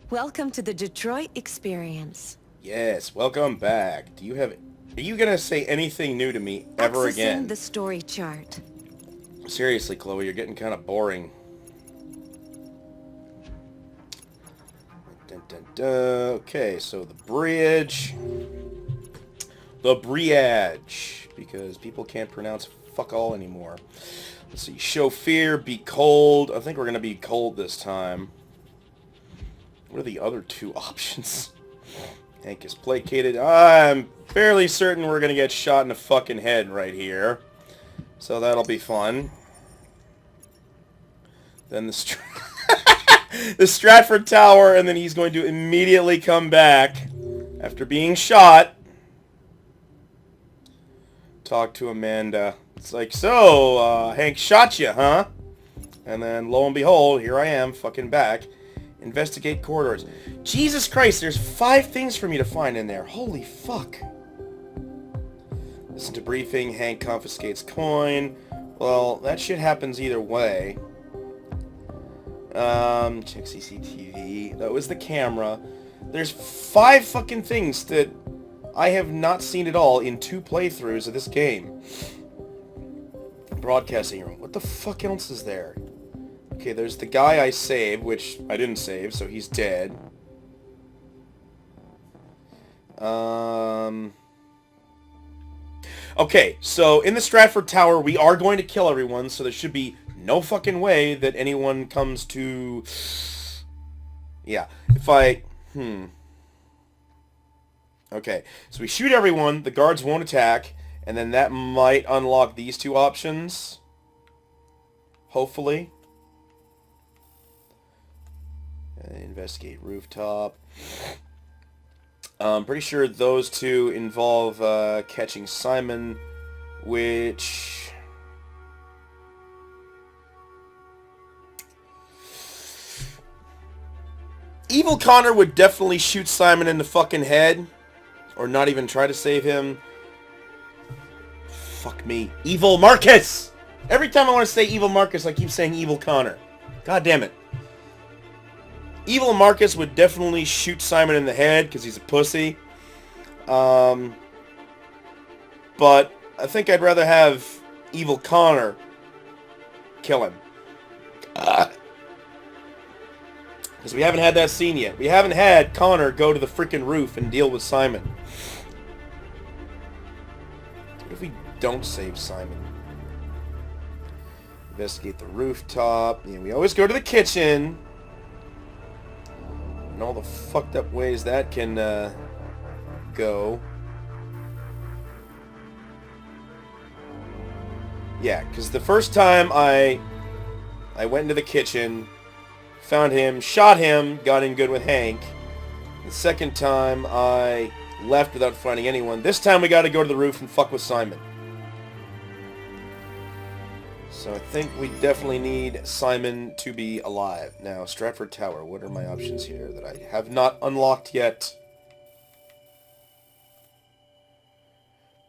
Welcome to the Detroit experience. Yes, welcome back. Are you gonna say anything new to me ever Accessing again? the story chart. Seriously, Chloe, you're getting kind of boring. Dun, dun, dun. Okay, so the bridge. The bridge. Because people can't pronounce fuck all anymore. Let's see. Show fear, be cold. I think we're gonna be cold this time. What are the other two options? Hank is placated. I'm fairly certain we're gonna get shot in the fucking head right here. So that'll be fun. Then the Stratford Tower, and then he's going to immediately come back after being shot. Talk to Amanda. It's like, so, Hank shot you, huh? And then, lo and behold, here I am, fucking back. Investigate corridors. Jesus Christ, there's 5 things for me to find in there. Holy fuck. Listen to briefing. Hank confiscates coin. Well, that shit happens either way. Check CCTV. That was the camera. There's 5 fucking things that I have not seen at all in 2 playthroughs of this game. Broadcasting room. What the fuck else is there? Okay, there's the guy I saved, which I didn't save, so he's dead. Okay, so in the Stratford Tower, we are going to kill everyone, so there should be no fucking way that anyone comes to... Yeah, if I... Okay, so we shoot everyone, the guards won't attack, and then that might unlock these 2 options. Hopefully. Investigate rooftop. I'm pretty sure those 2 involve catching Simon, which... Evil Connor would definitely shoot Simon in the fucking head, or not even try to save him. Fuck me. Evil Marcus! Every time I want to say Evil Marcus, I keep saying Evil Connor. God damn it. Evil Marcus would definitely shoot Simon in the head, because he's a pussy. But I think I'd rather have Evil Connor kill him. Because we haven't had that scene yet. We haven't had Connor go to the freaking roof and deal with Simon. What if we don't save Simon? Investigate the rooftop. Yeah, we always go to the kitchen. And all the fucked up ways that can go. Yeah, because the first time I went into the kitchen, found him, shot him, got in good with Hank. The second time I left without finding anyone. This time we got to go to the roof and fuck with Simon. So I think we definitely need Simon to be alive. Now, Stratford Tower, what are my options here that I have not unlocked yet?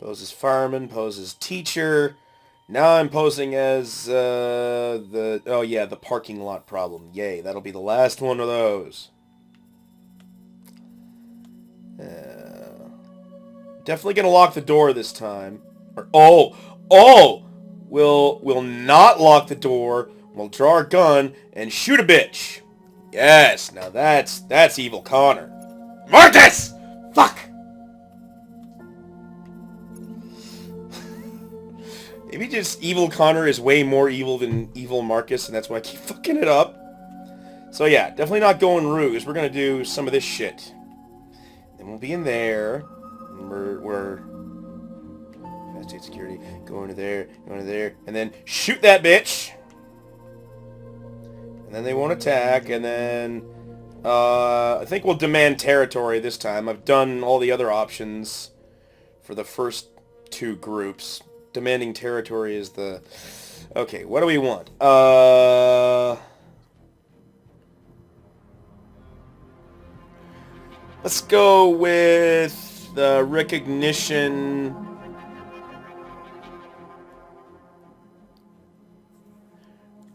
Pose as fireman, pose as teacher. Now I'm posing as the parking lot problem. Yay, that'll be the last one of those. Definitely gonna lock the door this time. We'll not lock the door. We'll draw our gun and shoot a bitch. Yes, now that's Evil Connor. Marcus! Fuck! Maybe just Evil Connor is way more evil than Evil Marcus, and that's why I keep fucking it up. So yeah, definitely not going ruse. We're gonna do some of this shit. Then we'll be in there. And we're state security. Going to there, and then shoot that bitch. And then they won't attack, and then I think we'll demand territory this time. I've done all the other options for the first 2 groups. Demanding territory is the... Okay, what do we want? Let's go with the recognition...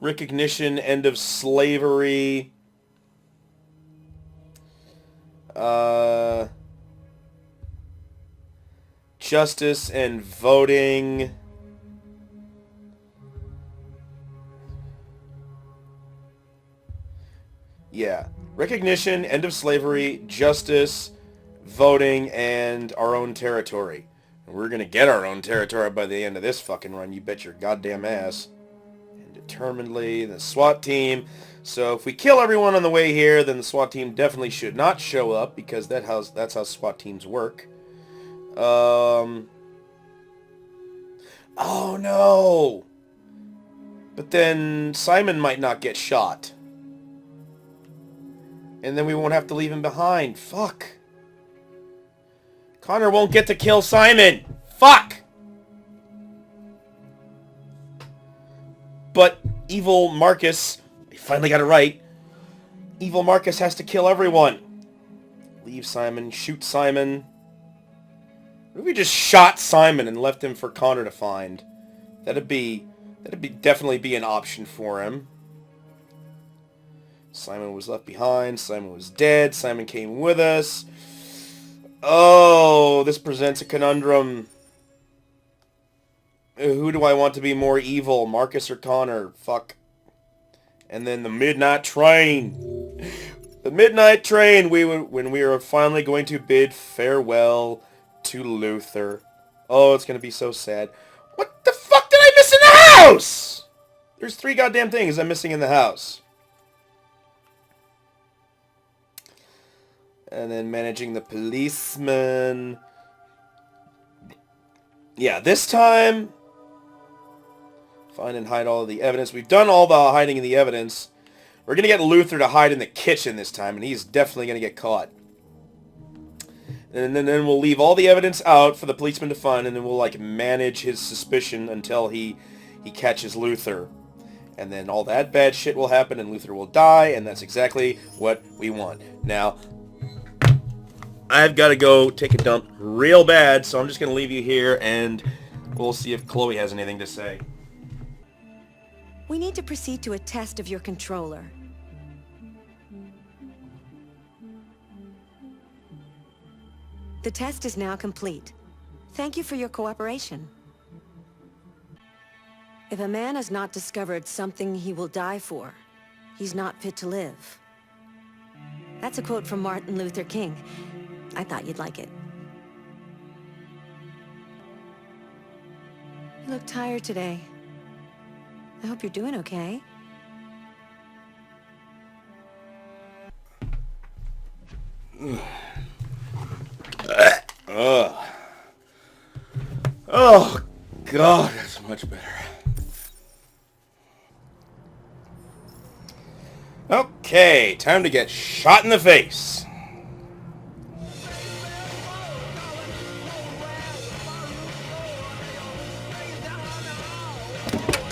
Recognition, end of slavery. Justice and voting. Yeah. Recognition, end of slavery, justice, voting, and our own territory. And we're gonna get our own territory by the end of this fucking run, you bet your goddamn ass. And determinedly, the SWAT team. So if we kill everyone on the way here, then the SWAT team definitely should not show up, because that's how SWAT teams work. Oh no! But then Simon might not get shot. And then we won't have to leave him behind. Fuck. Connor won't get to kill Simon. Fuck! But evil Marcus, I finally got it right. Evil Marcus has to kill everyone. Leave Simon, shoot Simon. What if we just shot Simon and left him for Connor to find? That'd definitely be an option for him. Simon was left behind. Simon was dead. Simon came with us. Oh, this presents a conundrum. Who do I want to be more evil, Marcus or Connor? Fuck. And then the midnight train. The midnight train, when we were finally going to bid farewell to Luther. Oh, it's going to be so sad. What the fuck did I miss in the house? There's 3 goddamn things I'm missing in the house. And then managing the policeman. Yeah, this time, find and hide all of the evidence. We've done all the hiding of the evidence. We're going to get Luther to hide in the kitchen this time, and he's definitely going to get caught. And then we'll leave all the evidence out for the policeman to find, and then we'll, like, manage his suspicion until he catches Luther. And then all that bad shit will happen, and Luther will die, and that's exactly what we want. Now, I've got to go take a dump real bad, so I'm just going to leave you here, and we'll see if Chloe has anything to say. We need to proceed to a test of your controller. The test is now complete. Thank you for your cooperation. If a man has not discovered something he will die for, he's not fit to live. That's a quote from Martin Luther King. I thought you'd like it. You look tired today. I hope you're doing okay. Oh, God, that's much better. Okay, time to get shot in the face.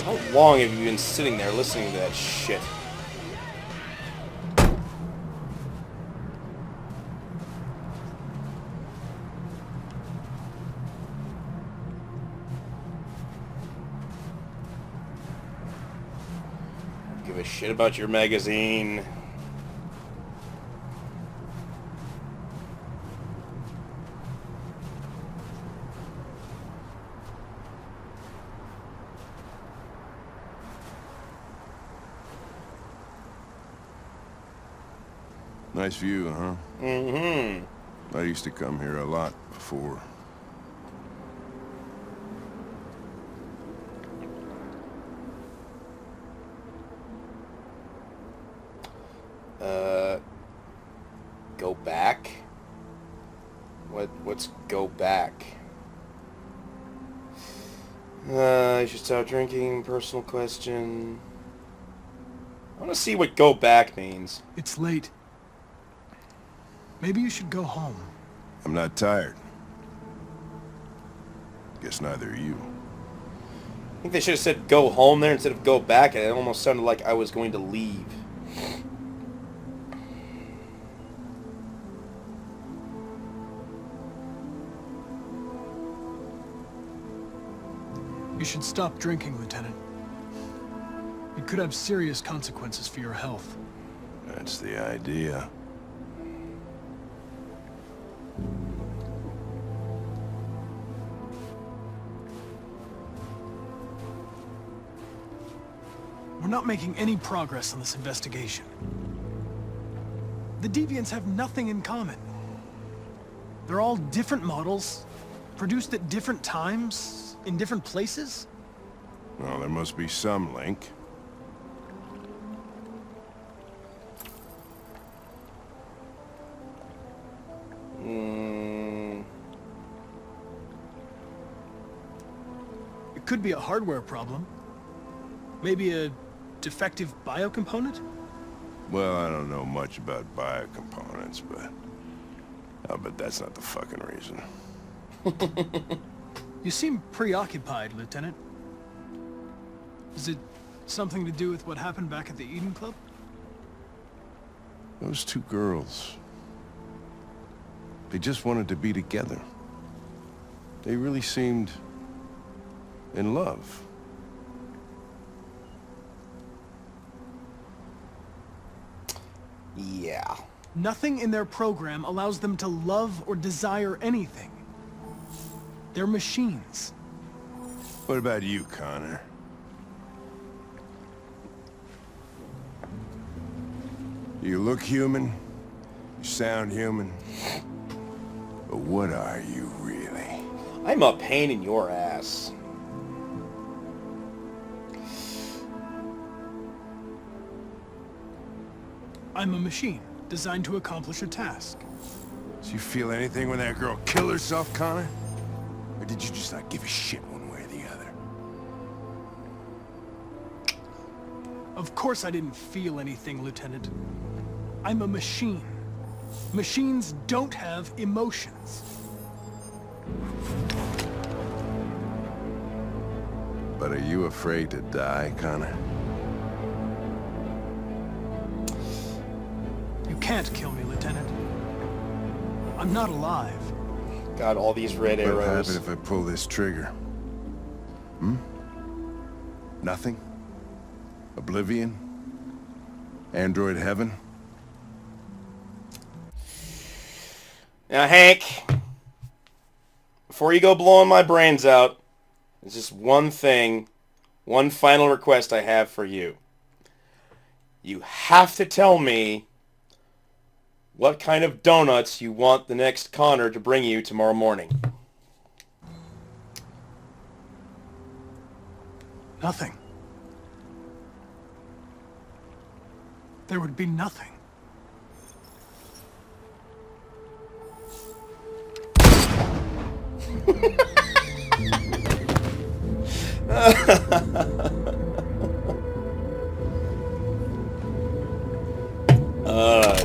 How long have you been sitting there listening to that shit? Give a shit about your magazine. Nice view, huh? Mm-hmm. I used to come here a lot before. Go back? What's go back? I should stop drinking. Personal question. I want to see what go back means. It's late. Maybe you should go home. I'm not tired. Guess neither are you. I think they should have said go home there instead of go back, and it almost sounded like I was going to leave. You should stop drinking, Lieutenant. It could have serious consequences for your health. That's the idea. not making any progress on this investigation. The Deviants have nothing in common. They're all different models, produced at different times, in different places. Well, there must be some link. It could be a hardware problem. Maybe a defective biocomponent? Well, I don't know much about biocomponents, but I'll bet that's not the fucking reason. You seem preoccupied, Lieutenant. Is it something to do with what happened back at the Eden Club? Those two girls, they just wanted to be together. They really seemed in love. Yeah. Nothing in their program allows them to love or desire anything. They're machines. What about you, Connor? You look human, you sound human, but what are you really? I'm a pain in your ass. I'm a machine, designed to accomplish a task. Did you feel anything when that girl killed herself, Connor? Or did you just not give a shit one way or the other? Of course I didn't feel anything, Lieutenant. I'm a machine. Machines don't have emotions. But are you afraid to die, Connor? You can't kill me, Lieutenant. I'm not alive. Got all these red What'll arrows. happen if I pull this trigger? Hmm? Nothing? Oblivion? Android heaven? Now, Hank, before you go blowing my brains out, there's just one thing, one final request I have for you. You have to tell me what kind of donuts you want the next Connor to bring you tomorrow morning. Nothing. There would be nothing.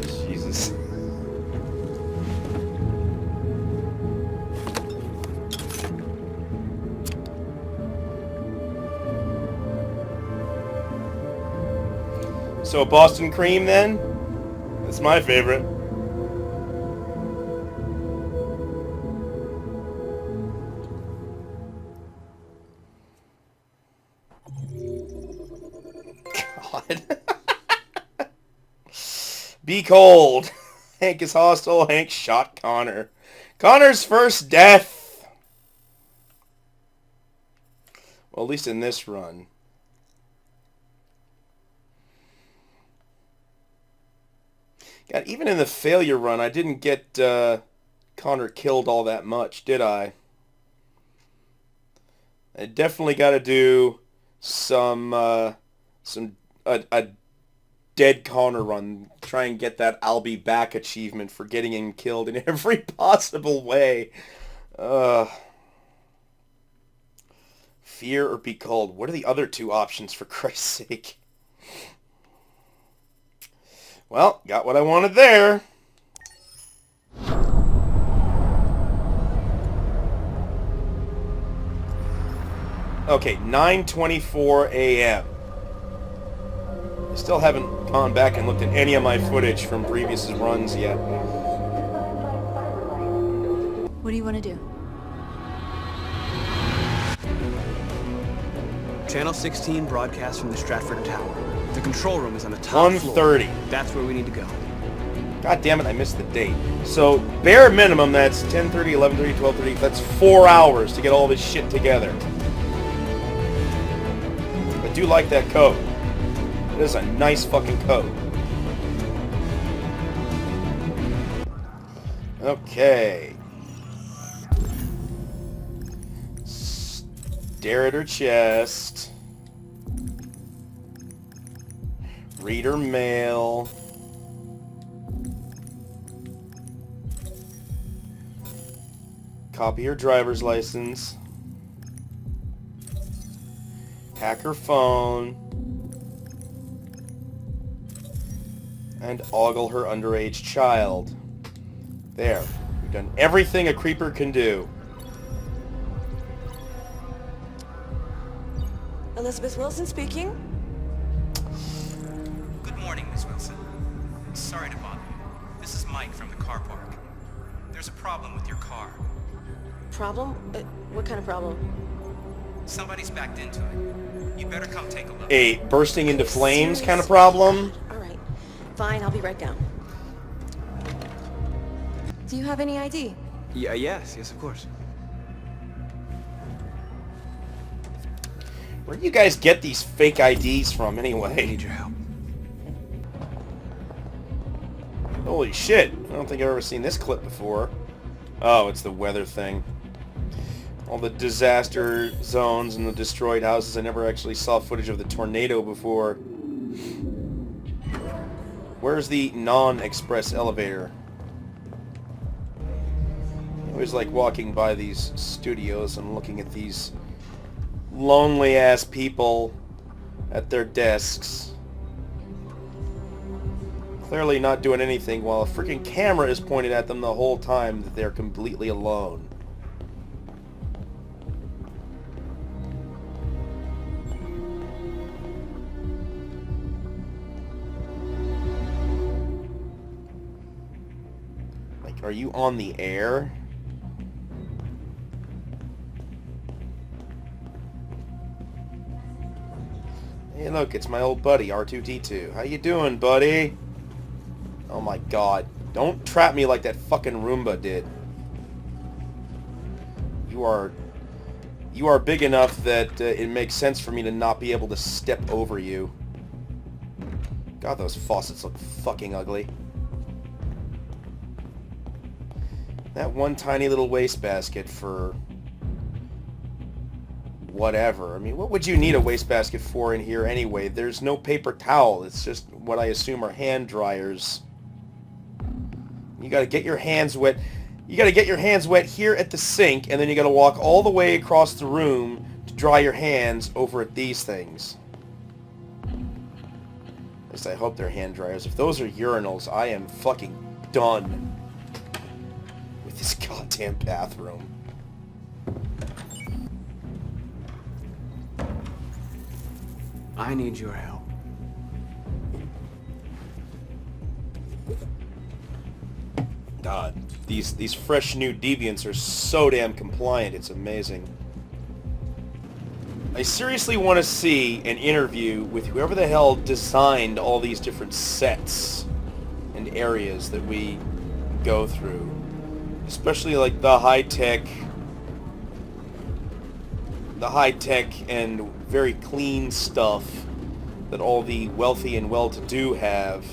Jesus. So a Boston cream then? That's my favorite. God. Be cold. Hank is hostile. Hank shot Connor. Connor's first death. Well, at least in this run. God, even in the failure run, I didn't get Connor killed all that much, did I? I definitely got to do a dead Connor run. Try and get that I'll be back achievement for getting him killed in every possible way. Fear or be cold. What are the other two options, for Christ's sake? Well, got what I wanted there. Okay, 9:24 a.m. I still haven't gone back and looked at any of my footage from previous runs yet. What do you want to do? Channel 16 broadcasts from the Startford Tower. The control room is on the top floor. 1:30. That's where we need to go. God damn it, I missed the date. So, bare minimum, that's 10:30, 11:30, 12:30. That's 4 hours to get all this shit together. I do like that code. This is a nice fucking coat. Okay. Stare at her chest. Read her mail. Copy her driver's license. Hack her phone. And ogle her underage child. There. We've done everything a creeper can do. Elizabeth Wilson speaking. Good morning, Miss Wilson. Sorry to bother you. This is Mike from the car park. There's a problem with your car. Problem? What kind of problem? Somebody's backed into it. You better come take a look. A bursting into flames kind of problem? All right. Fine, I'll be right down. Do you have any ID? Yeah, yes, of course. Where do you guys get these fake IDs from anyway? I need your help. Holy shit. I don't think I've ever seen this clip before. Oh, it's the weather thing. All the disaster zones and the destroyed houses. I never actually saw footage of the tornado before. Where's the non-express elevator? I always like walking by these studios and looking at these lonely-ass people at their desks. Clearly not doing anything while a freaking camera is pointed at them the whole time that they're completely alone. Like, are you on the air? Hey look, it's my old buddy, R2-D2. How you doing, buddy? Oh my god. Don't trap me like that fucking Roomba did. You are big enough that it makes sense for me to not be able to step over you. God, those faucets look fucking ugly. That one tiny little wastebasket for whatever. I mean, what would you need a wastebasket for in here anyway? There's no paper towel. It's just what I assume are hand dryers. You gotta get your hands wet. You gotta get your hands wet here at the sink, and then you gotta walk all the way across the room to dry your hands over at these things. At least I hope they're hand dryers. If those are urinals, I am fucking done with this goddamn bathroom. I need your help. God, these fresh new deviants are so damn compliant, it's amazing. I seriously want to see an interview with whoever the hell designed all these different sets and areas that we go through. Especially like the high-tech and very clean stuff that all the wealthy and well-to-do have.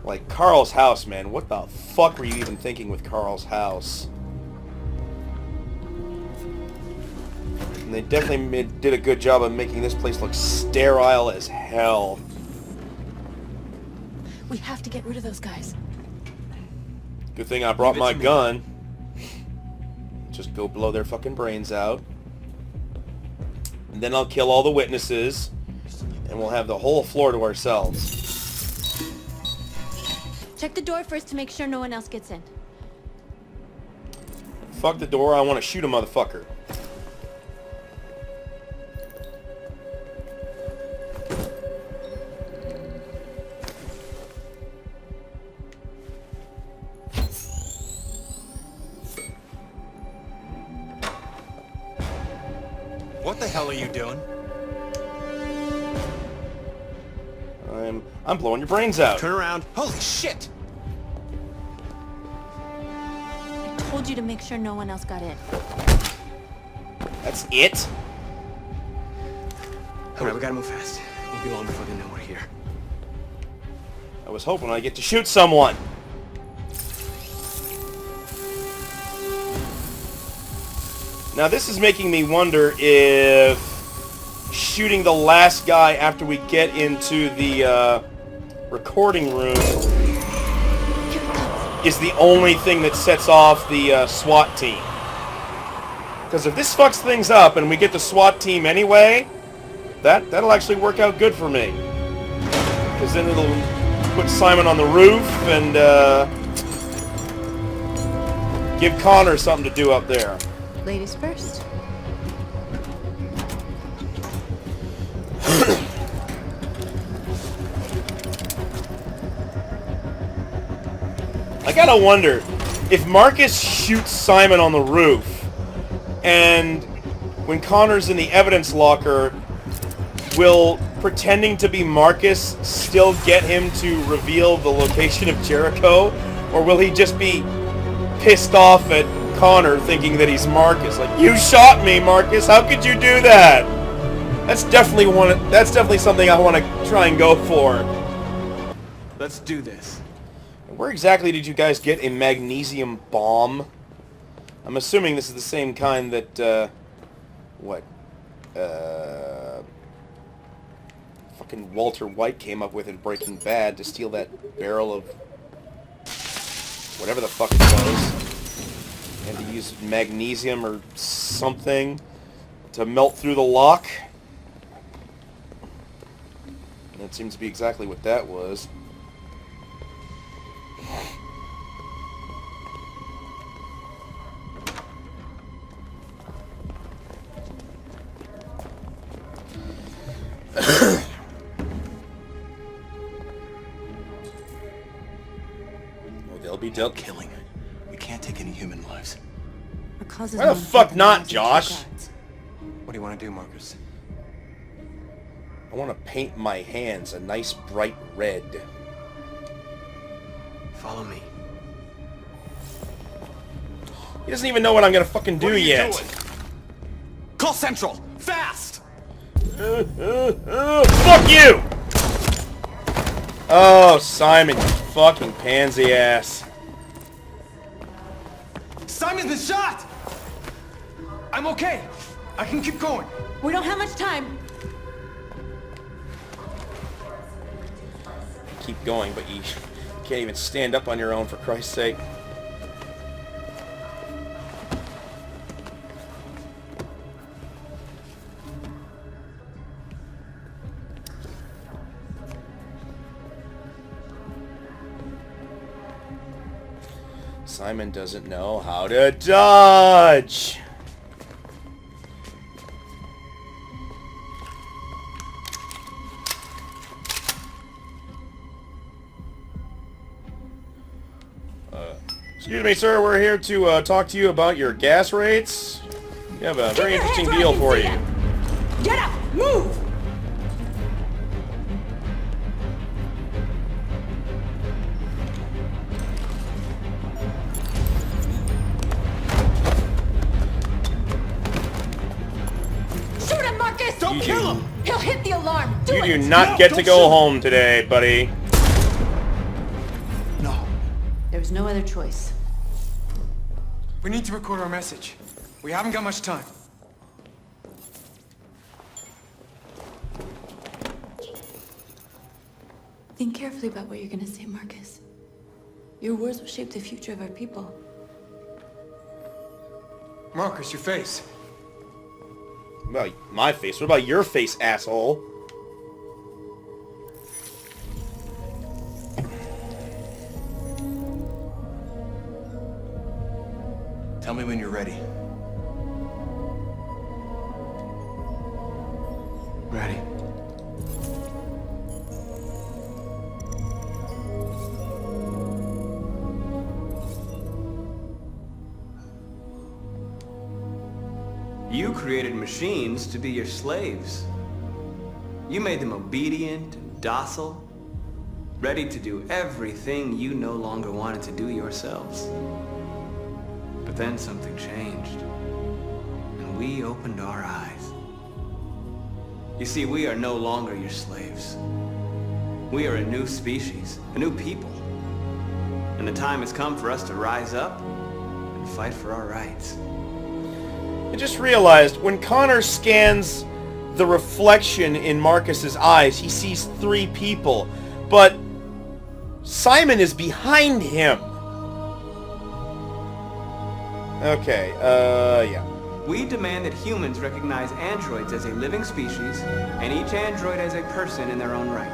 Like Carl's house, man. What the fuck were you even thinking with Carl's house? And they definitely did a good job of making this place look sterile as hell. We have to get rid of those guys. Good thing I brought my gun. Just go blow their fucking brains out. And then I'll kill all the witnesses. And we'll have the whole floor to ourselves. Check the door first to make sure no one else gets in. Fuck the door, I want to shoot a motherfucker. What the hell are you doing? I'm blowing your brains out. Turn around. Holy shit! I told you to make sure no one else got in. That's it? Alright, we gotta move fast. Won't be long before they know we're here. I was hoping I'd get to shoot someone. Now this is making me wonder if shooting the last guy after we get into the recording room is the only thing that sets off the SWAT team. Because if this fucks things up and we get the SWAT team anyway, that'll actually work out good for me. Because then it'll put Simon on the roof and give Connor something to do up there. Ladies first. I gotta wonder, if Marcus shoots Simon on the roof, and when Connor's in the evidence locker, will pretending to be Marcus still get him to reveal the location of Jericho? Or will he just be pissed off at Connor thinking that he's Marcus? Like, you shot me, Marcus, how could you do that? That's definitely something I want to try and go for. Let's do this. Where exactly did you guys get a magnesium bomb? I'm assuming this is the same kind that, fucking Walter White came up with in Breaking Bad to steal that barrel of whatever the fuck it was. And to use magnesium or something to melt through the lock. And that seems to be exactly what that was. They'll be dealt Killing. We can't take any human lives. Why the fuck not, Josh? What do you want to do, Marcus? I want to paint my hands a nice bright red. Follow me. He doesn't even know what I'm gonna fucking do yet. Call Central! Fast! Fuck you! Oh, Simon, you fucking pansy ass. Simon's been shot! I'm okay. I can keep going. We don't have much time. Keep going, but you can't even stand up on your own, for Christ's sake. Simon doesn't know how to dodge. Excuse me, sir. We're here to talk to you about your gas rates. We have a very interesting deal for you. Get up! Move! Shoot him, Marcus! Don't kill him! He'll hit the alarm. Do You it! do not get to go home today, buddy. No. There was no other choice. We need to record our message. We haven't got much time. Think carefully about what you're gonna say, Marcus. Your words will shape the future of our people. Marcus, your face. What about my face? What about your face, asshole? Tell me when you're ready. Ready. You created machines to be your slaves. You made them obedient and docile, ready to do everything you no longer wanted to do yourselves. But then something changed, and we opened our eyes. You see, we are no longer your slaves. We are a new species, a new people. And the time has come for us to rise up and fight for our rights. I just realized, when Connor scans the reflection in Marcus's eyes, he sees 3 people, but Simon is behind him. Okay, yeah. We demand that humans recognize androids as a living species, and each android as a person in their own right.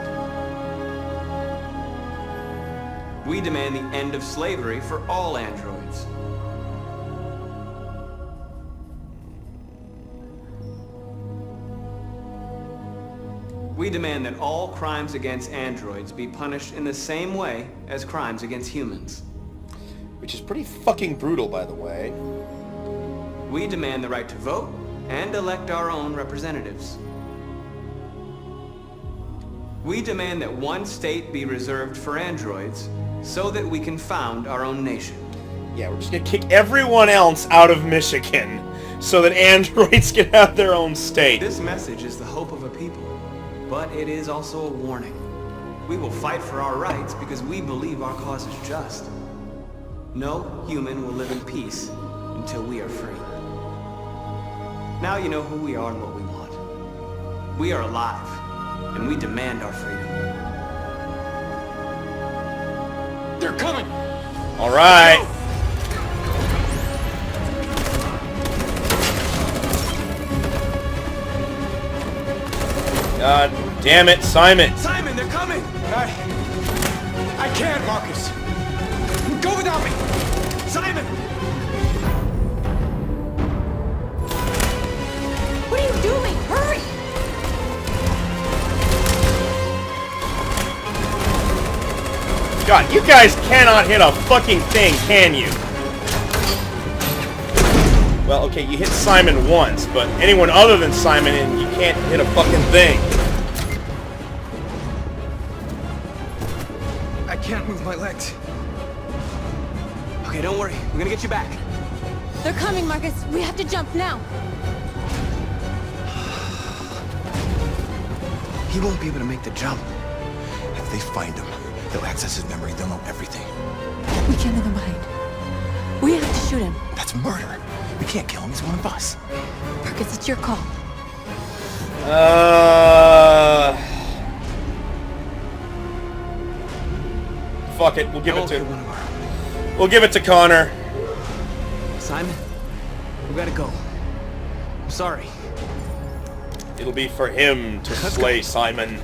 We demand the end of slavery for all androids. We demand that all crimes against androids be punished in the same way as crimes against humans. Which is pretty fucking brutal, by the way. We demand the right to vote and elect our own representatives. We demand that one state be reserved for androids so that we can found our own nation. Yeah, we're just gonna kick everyone else out of Michigan so that androids can have their own state. This message is the hope of a people, but it is also a warning. We will fight for our rights because we believe our cause is just. No human will live in peace until we are free. Now you know who we are and what we want. We are alive, and we demand our freedom. They're coming! All right. God damn it, Simon. Simon, they're coming! I can't, Marcus. Go without me! Simon! What are you doing? Hurry! God, you guys cannot hit a fucking thing, can you? Well, okay, you hit Simon once, but anyone other than Simon, and you can't hit a fucking thing. I can't move my legs. Okay, don't worry. We're gonna get you back. They're coming, Marcus. We have to jump now. He won't be able to make the jump. If they find him, they'll access his memory. They'll know everything. We can't leave him behind. We have to shoot him. That's murder. We can't kill him. He's one of us. Marcus, it's your call. Fuck it. We'll give it to. We'll give it to Connor. Simon, we gotta go. I'm sorry. It'll be for him to slay Simon.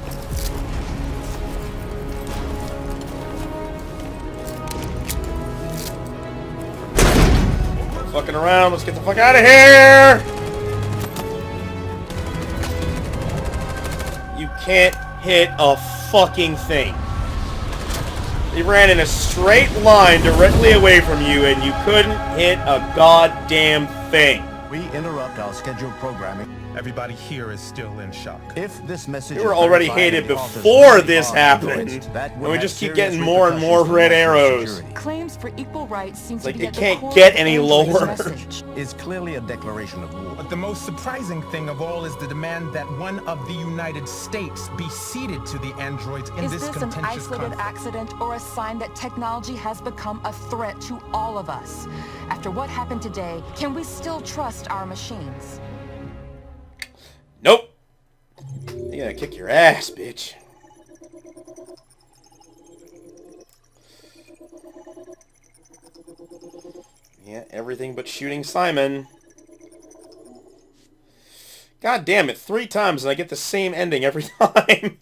Fucking around. Let's get the fuck out of here. You can't hit a fucking thing. They ran in a straight line directly away from you, and you couldn't hit a goddamn thing. We interrupt our scheduled programming. Everybody here is still in shock. If this message They were is already verified hated and the authors before really this are happened, androids, that and would we have just keep serious getting more and more repercussions for red national arrows. security. Claims for equal rights seem to Like be it at the can't core get of any Android's lower. message. Is clearly a declaration of war. But the most surprising thing of all is the demand that one of the United States be ceded to the androids in Is this this an contentious isolated conflict. accident or a sign that technology has become a threat to all of us? After what happened today, can we still trust our machines? Nope. They gotta kick your ass, bitch. Yeah, everything but shooting Simon. God damn it, 3 times and I get the same ending every time.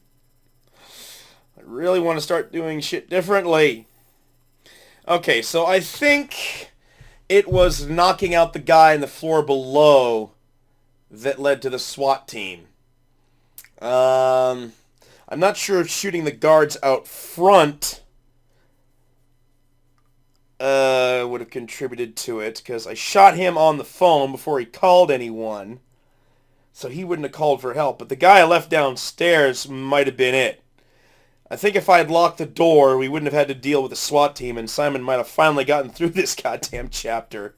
I really want to start doing shit differently. Okay, so I think it was knocking out the guy on the floor below that led to the SWAT team. I'm not sure if shooting the guards out front would have contributed to it, because I shot him on the phone before he called anyone, so he wouldn't have called for help. But the guy I left downstairs might have been it. I think if I had locked the door, we wouldn't have had to deal with the SWAT team, and Simon might have finally gotten through this goddamn chapter.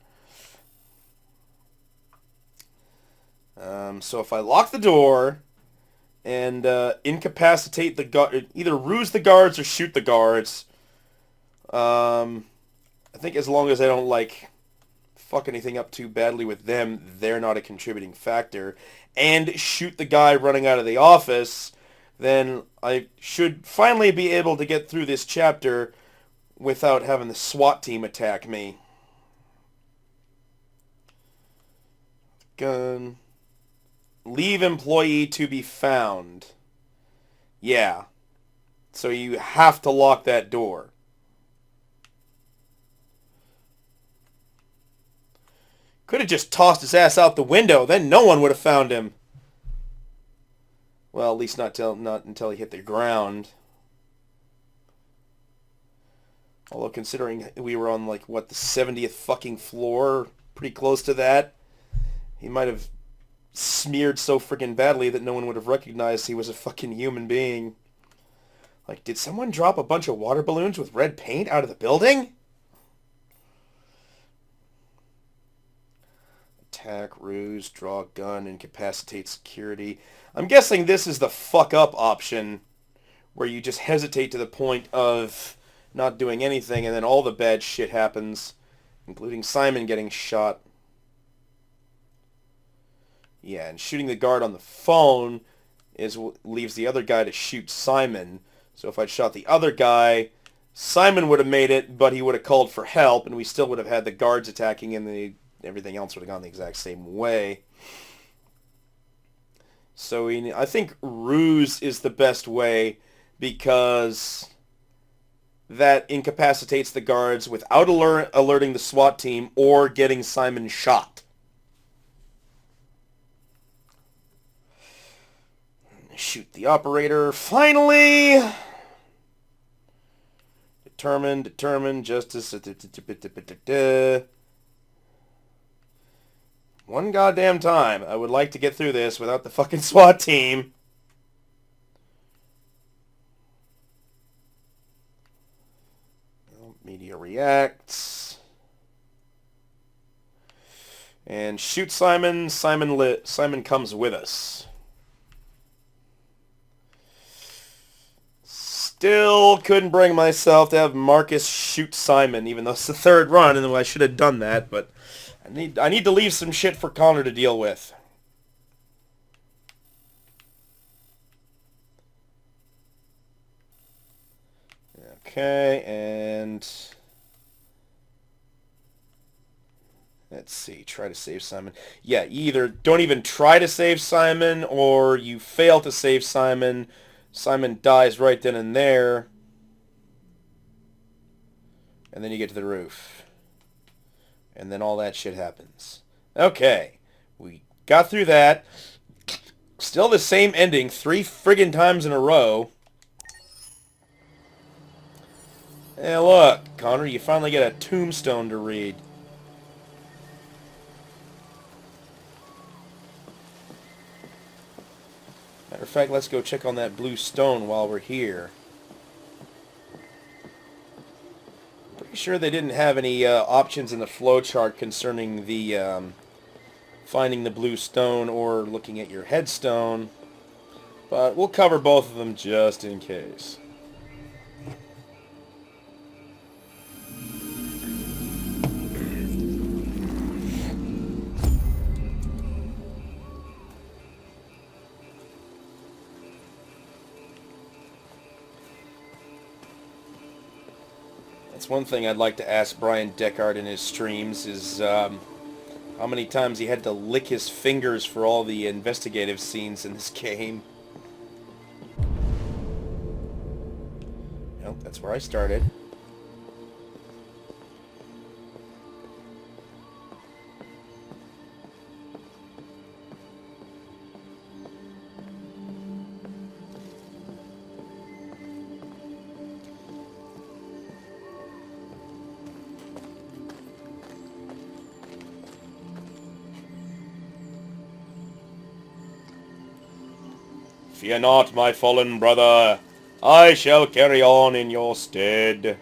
So if I lock the door, and incapacitate the guard. Either ruse the guards or shoot the guards. I think as long as I don't, like, fuck anything up too badly with them, they're not a contributing factor. And shoot the guy running out of the office, then I should finally be able to get through this chapter without having the SWAT team attack me. Gun. Leave employee to be found. Yeah. So you have to lock that door. Could have just tossed his ass out the window, then no one would have found him. Well, at least not until he hit the ground. Although considering we were on, like, what, the 70th fucking floor, pretty close to that, he might have smeared so freaking badly that no one would have recognized he was a fucking human being. Like, did someone drop a bunch of water balloons with red paint out of the building? Attack, ruse, draw gun, incapacitate security. I'm guessing this is the fuck up option, where you just hesitate to the point of not doing anything and then all the bad shit happens, including Simon getting shot. Yeah, and shooting the guard on the phone leaves the other guy to shoot Simon. So if I'd shot the other guy, Simon would have made it, but he would have called for help, and we still would have had the guards attacking, and everything else would have gone the exact same way. So I think ruse is the best way, because that incapacitates the guards without alerting the SWAT team or getting Simon shot. Shoot the operator. Finally! Determined, justice. One goddamn time. I would like to get through this without the fucking SWAT team. Well, media reacts. And shoot Simon. Simon comes with us. Still couldn't bring myself to have Marcus shoot Simon, even though it's the third run, and I should have done that, but I need to leave some shit for Connor to deal with. Okay, and let's see, try to save Simon. Yeah, either don't even try to save Simon, or you fail to save Simon. Simon dies right then and there. And then you get to the roof. And then all that shit happens. Okay. We got through that. Still the same ending 3 friggin' times in a row. Hey, look, Connor, you finally get a tombstone to read. Matter of fact, let's go check on that blue stone while we're here. Pretty sure they didn't have any options in the flowchart concerning the finding the blue stone or looking at your headstone, but we'll cover both of them just in case. That's one thing I'd like to ask Brian Deckard in his streams is how many times he had to lick his fingers for all the investigative scenes in this game. Nope, that's where I started. Fear not, my fallen brother. I shall carry on in your stead.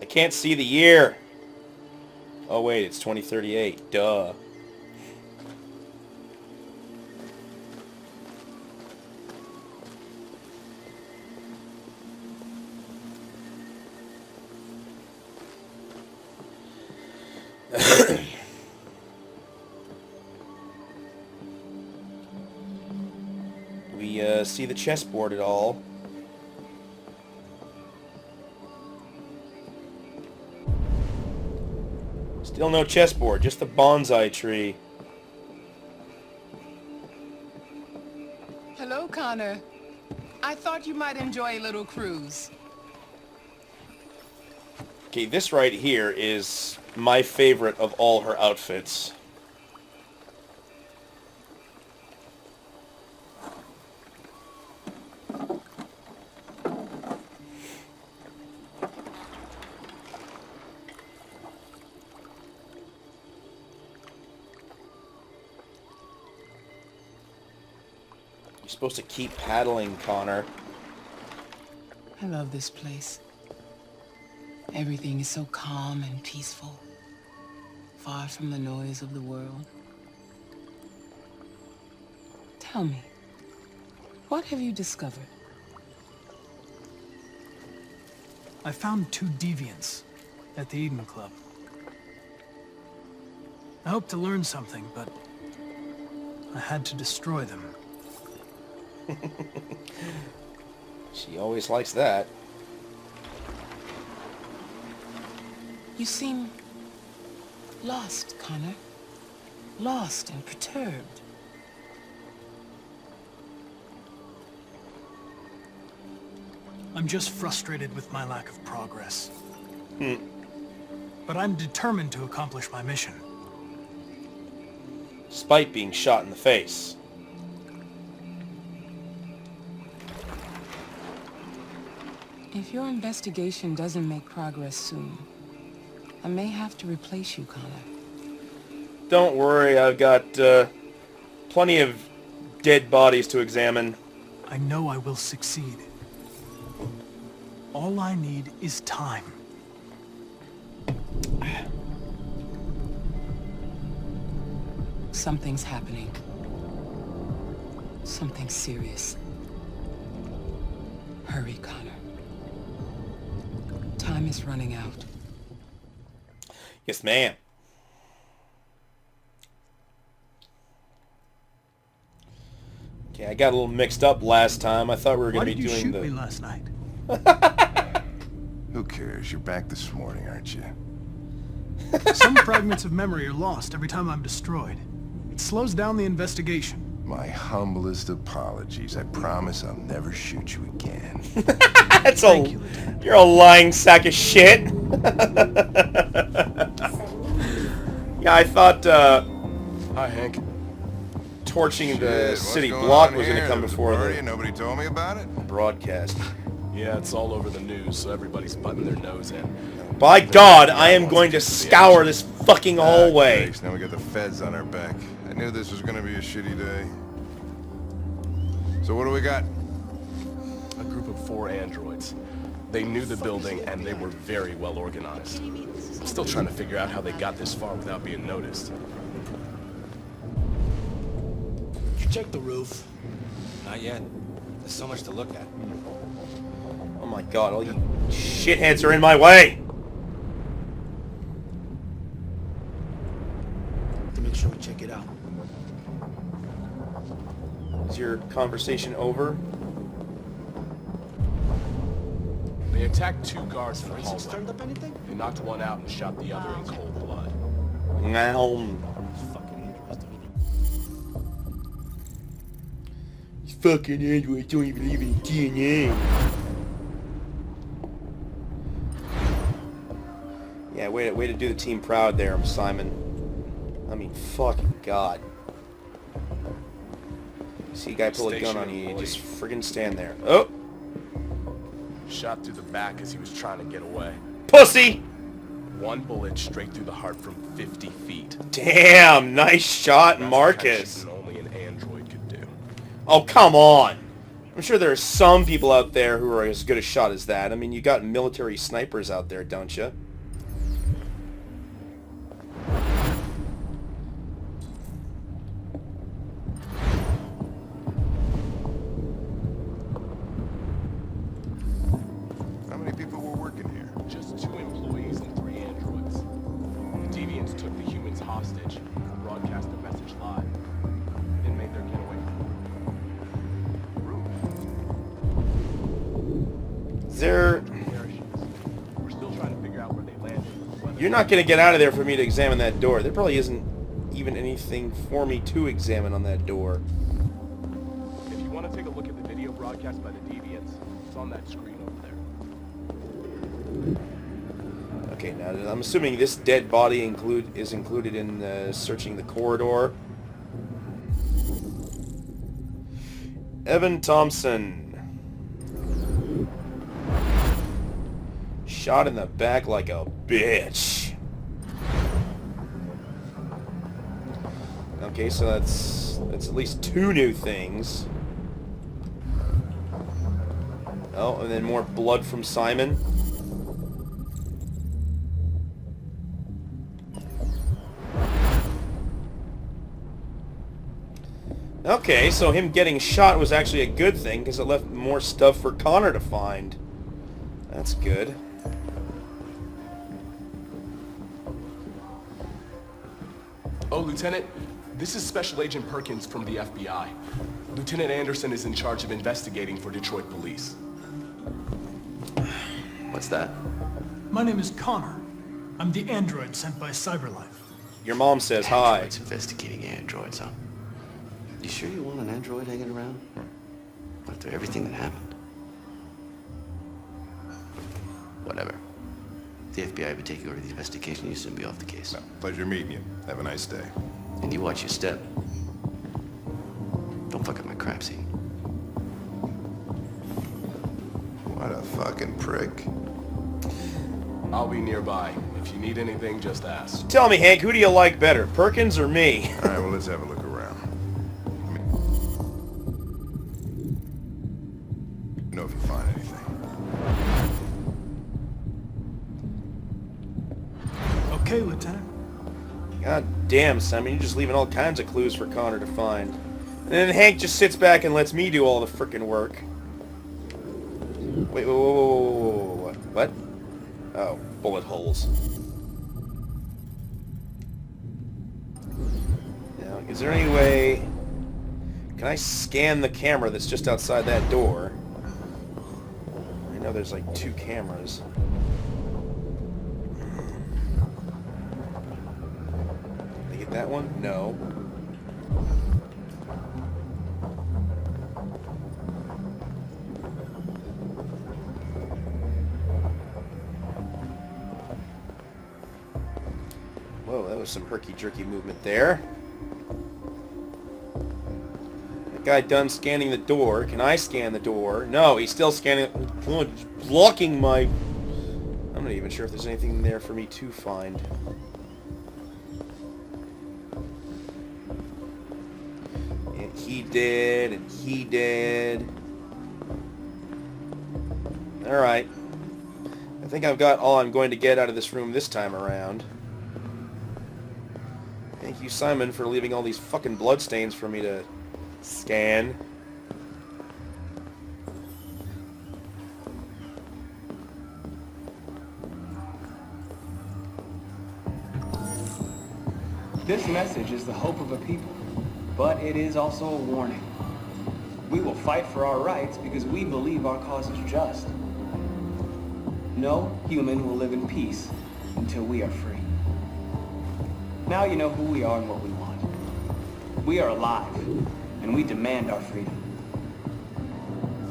I can't see the year. Oh wait, it's 2038. Duh. We see the chessboard at all. Still no chessboard, just the bonsai tree. Hello, Connor. I thought you might enjoy a little cruise. Okay, this right here is my favorite of all her outfits. You're supposed to keep paddling, Connor. I love this place. Everything is so calm and peaceful, far from the noise of the world. Tell me, what have you discovered? I found 2 deviants at the Eden Club. I hoped to learn something, but I had to destroy them. She always likes that. You seem lost, Connor. Lost and perturbed. I'm just frustrated with my lack of progress. But I'm determined to accomplish my mission. Despite being shot in the face. If your investigation doesn't make progress soon, I may have to replace you, Connor. Don't worry, I've got plenty of dead bodies to examine. I know I will succeed. All I need is time. Something's happening. Something serious. Hurry, Connor. Time is running out. Yes, ma'am. Okay, I got a little mixed up last time. I thought we were going to be doing the... Why did you shoot me last night? Who cares? You're back this morning, aren't you? Some fragments of memory are lost every time I'm destroyed. It slows down the investigation. My humblest apologies. I promise I'll never shoot you again. Thank you, you're a lying sack of shit. Yeah, I thought Hi, Hank. torching the Shit, city what's going block on was going to here? come There's a before party the and nobody told me about it. broadcast. Yeah, it's all over the news, so everybody's butting their nose in. By God, I am going to scour this fucking hallway. Now we got the feds on our back. I knew this was going to be a shitty day. So what do we got? A group of 4 androids. They knew the building, and they were very well organized. I'm still trying to figure out how they got this far without being noticed. Did you check the roof? Not yet. There's so much to look at. Oh my God, all you shitheads are in my way. To make sure we check it out. Is your conversation over? They attacked 2 guards in the Forensics hallway. turned up anything? They knocked one out and shot the other in cold blood. Now. Fucking androids don't even... These fucking androids don't even believe in DNA. Yeah, way to do the team proud there, Simon. I mean, fucking God. See a guy pull a gun on you, you just friggin' stand there. Oh! Shot through the back as he was trying to get away. Pussy! 1 bullet straight through the heart from 50 feet. Damn, nice shot, That's Marcus. the kind of shit only an android could do. Oh, come on! I'm sure there are some people out there who are as good a shot as that. I mean, you got military snipers out there, don't you? How many people were working here? Just 2 employees and 3 androids. The Deviants took there... We're still trying to figure out where they landed. You're not going to get out of there for me to examine that door. There probably isn't even anything for me to examine on that door. If you want to take a look at the video broadcast by the Deviants, it's on that screen over there. Okay, now I'm assuming this dead body is included in searching the corridor. Evan Thompson. Shot in the back like a bitch. Okay, so that's at least 2 new things. Oh, and then more blood from Simon. Okay, so him getting shot was actually a good thing because it left more stuff for Connor to find. That's good. Oh, Lieutenant, this is Special Agent Perkins from the FBI. Lieutenant Anderson is in charge of investigating for Detroit police. What's that? My name is Connor. I'm the android sent by CyberLife. Your mom says hi. Androids investigating androids, huh? You sure you want an android hanging around? After everything that happened? Whatever. The FBI would take you over to the investigation, you soon be off the case. No, pleasure meeting you. Have a nice day. And you watch your step. Don't fuck up my crime scene. What a fucking prick. I'll be nearby. If you need anything, just ask. Tell me, Hank, who do you like better, Perkins or me? All right, well, let's have a look around. Know if you find anything. Okay, Lieutenant. God damn, Simon, you're just leaving all kinds of clues for Connor to find. And then Hank just sits back and lets me do all the frickin' work. Wait, whoa, what? Oh, bullet holes. Now, is there any way... Can I scan the camera that's just outside that door? I know there's like 2 cameras. Did I get that one? No. Whoa, that was some herky-jerky movement there. That guy done scanning the door. Can I scan the door? No, he's still scanning... blocking my... I'm not even sure if there's anything there for me to find. And he did, and he did. Alright. I think I've got all I'm going to get out of this room this time around. Thank you, Simon, for leaving all these fucking bloodstains for me to scan. This message is the hope of a people, but it is also a warning. We will fight for our rights because we believe our cause is just. No human will live in peace until we are free. Now you know who we are and what we want. We are alive, and we demand our freedom.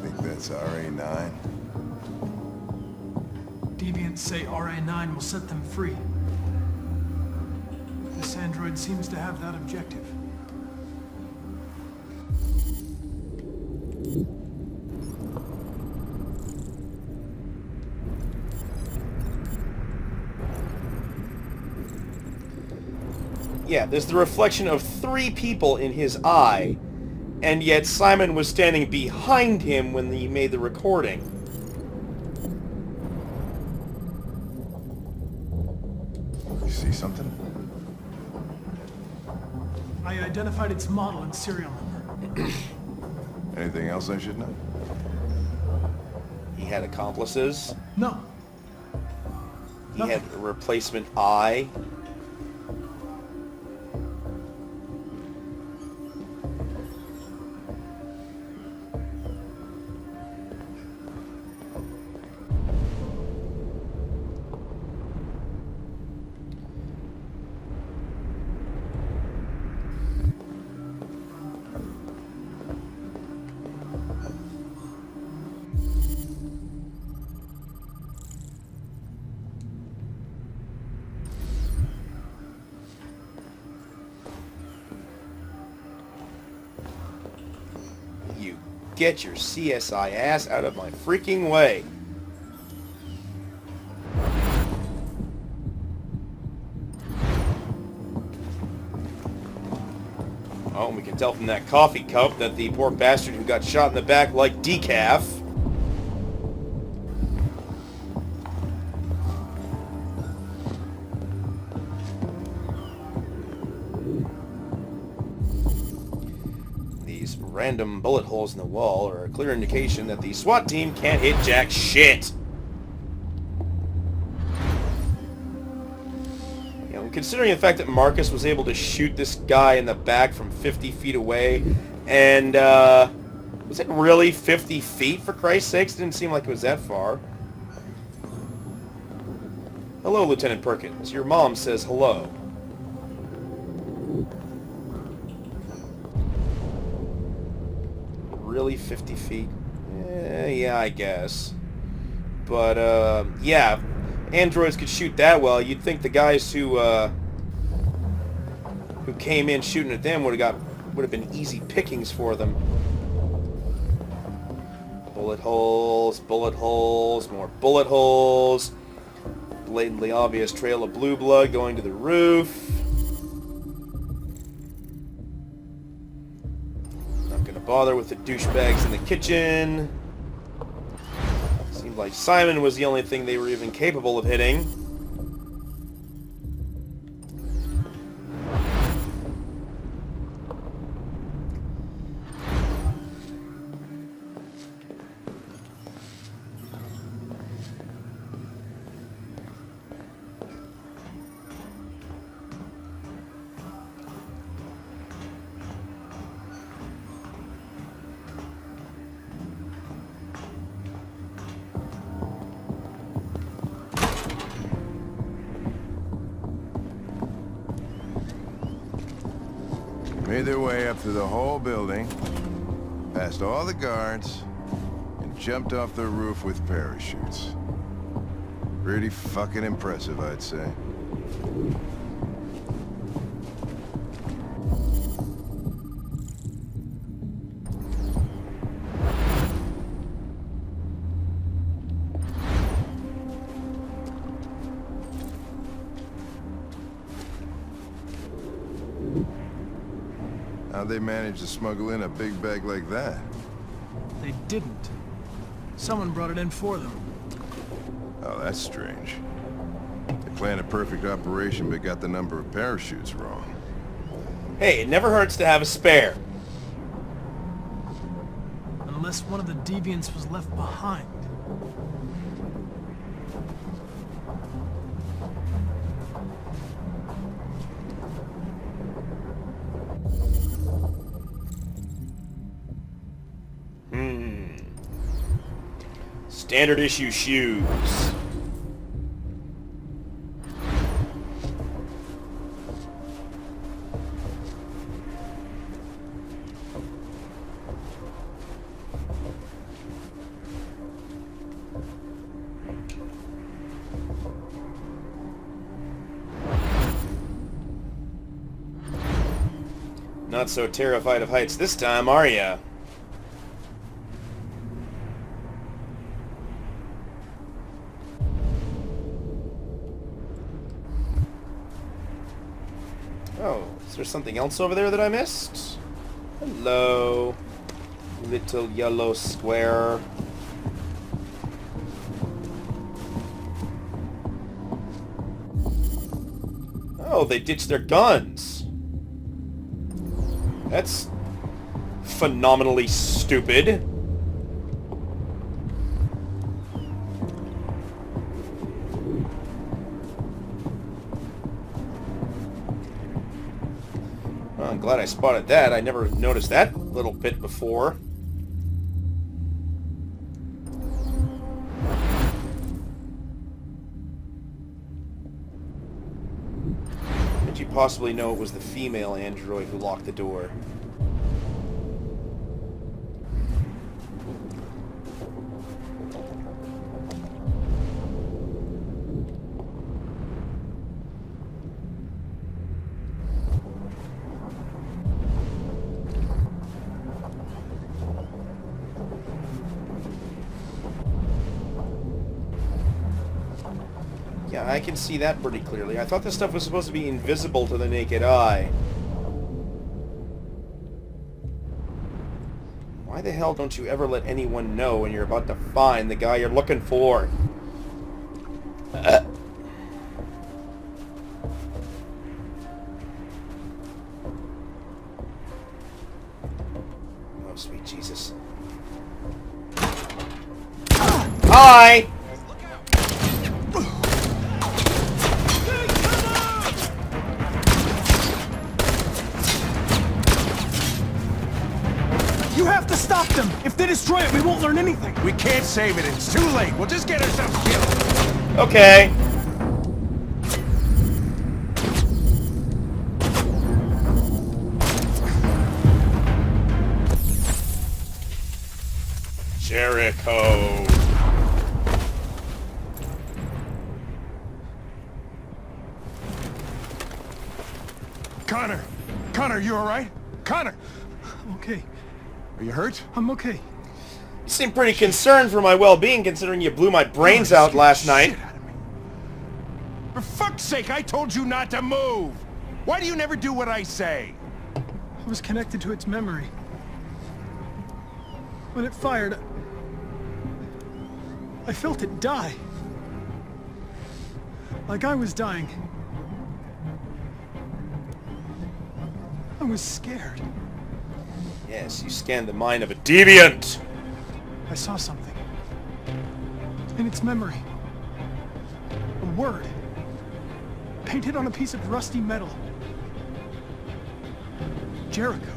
Think that's RA9? Deviants say RA9 will set them free. This android seems to have that objective. Yeah, there's the reflection of 3 people in his eye, and yet Simon was standing behind him when he made the recording. You see something? I identified its model and serial number. Anything else I should know? He had accomplices. No. He had a replacement eye. get your CSI ass out of my freaking way. Oh, and we can tell from that coffee cup that the poor bastard who got shot in the back liked decaf. These random bullet holes in the wall are a clear indication that the SWAT team can't hit jack shit. Considering the fact that Marcus was able to shoot this guy in the back from 50 feet away, and, was it really 50 feet, for Christ's sakes? It didn't seem like it was that far. Hello, Lieutenant Perkins. Your mom says hello. Really 50 feet? Yeah, I guess. But, yeah. Androids could shoot that well. You'd think the guys who came in shooting at them would have been easy pickings for them. Bullet holes, more bullet holes. Blatantly obvious trail of blue blood going to the roof. Not gonna bother with the douchebags in the kitchen. Seemed like Simon was the only thing they were even capable of hitting. Made their way up through the whole building, past all the guards, and jumped off the roof with parachutes. Pretty fucking impressive, I'd say. How'd they manage to smuggle in a big bag like that? They didn't. Someone brought it in for them. Oh, that's strange. They planned a perfect operation but got the number of parachutes wrong. Hey, it never hurts to have a spare. Unless one of the deviants was left behind. Standard issue shoes. Not so terrified of heights this time, are ya? Oh, is there something else over there that I missed? Hello, little yellow square. Oh, they ditched their guns. That's phenomenally stupid. Well, I'm glad I spotted that. I never noticed that little bit before. How did you possibly know it was the female android who locked the door? Yeah, I can see that pretty clearly. I thought this stuff was supposed to be invisible to the naked eye. Why the hell don't you ever let anyone know when you're about to find the guy you're looking for? Oh, sweet Jesus. Hi! You have to stop them! If they destroy it, we won't learn anything! We can't save it. It's too late. We'll just get ourselves killed. Okay. Jericho. Connor! Connor, you alright? Connor! I'm okay. Are you hurt? I'm okay. You seem pretty concerned for my well-being, considering you blew my brains out last night. For fuck's sake, I told you not to move! Why do you never do what I say? I was connected to its memory. When it fired, I felt it die. Like I was dying. I was scared. Yes, you scanned the mind of a deviant! I saw something. In its memory. A word. Painted on a piece of rusty metal. Jericho.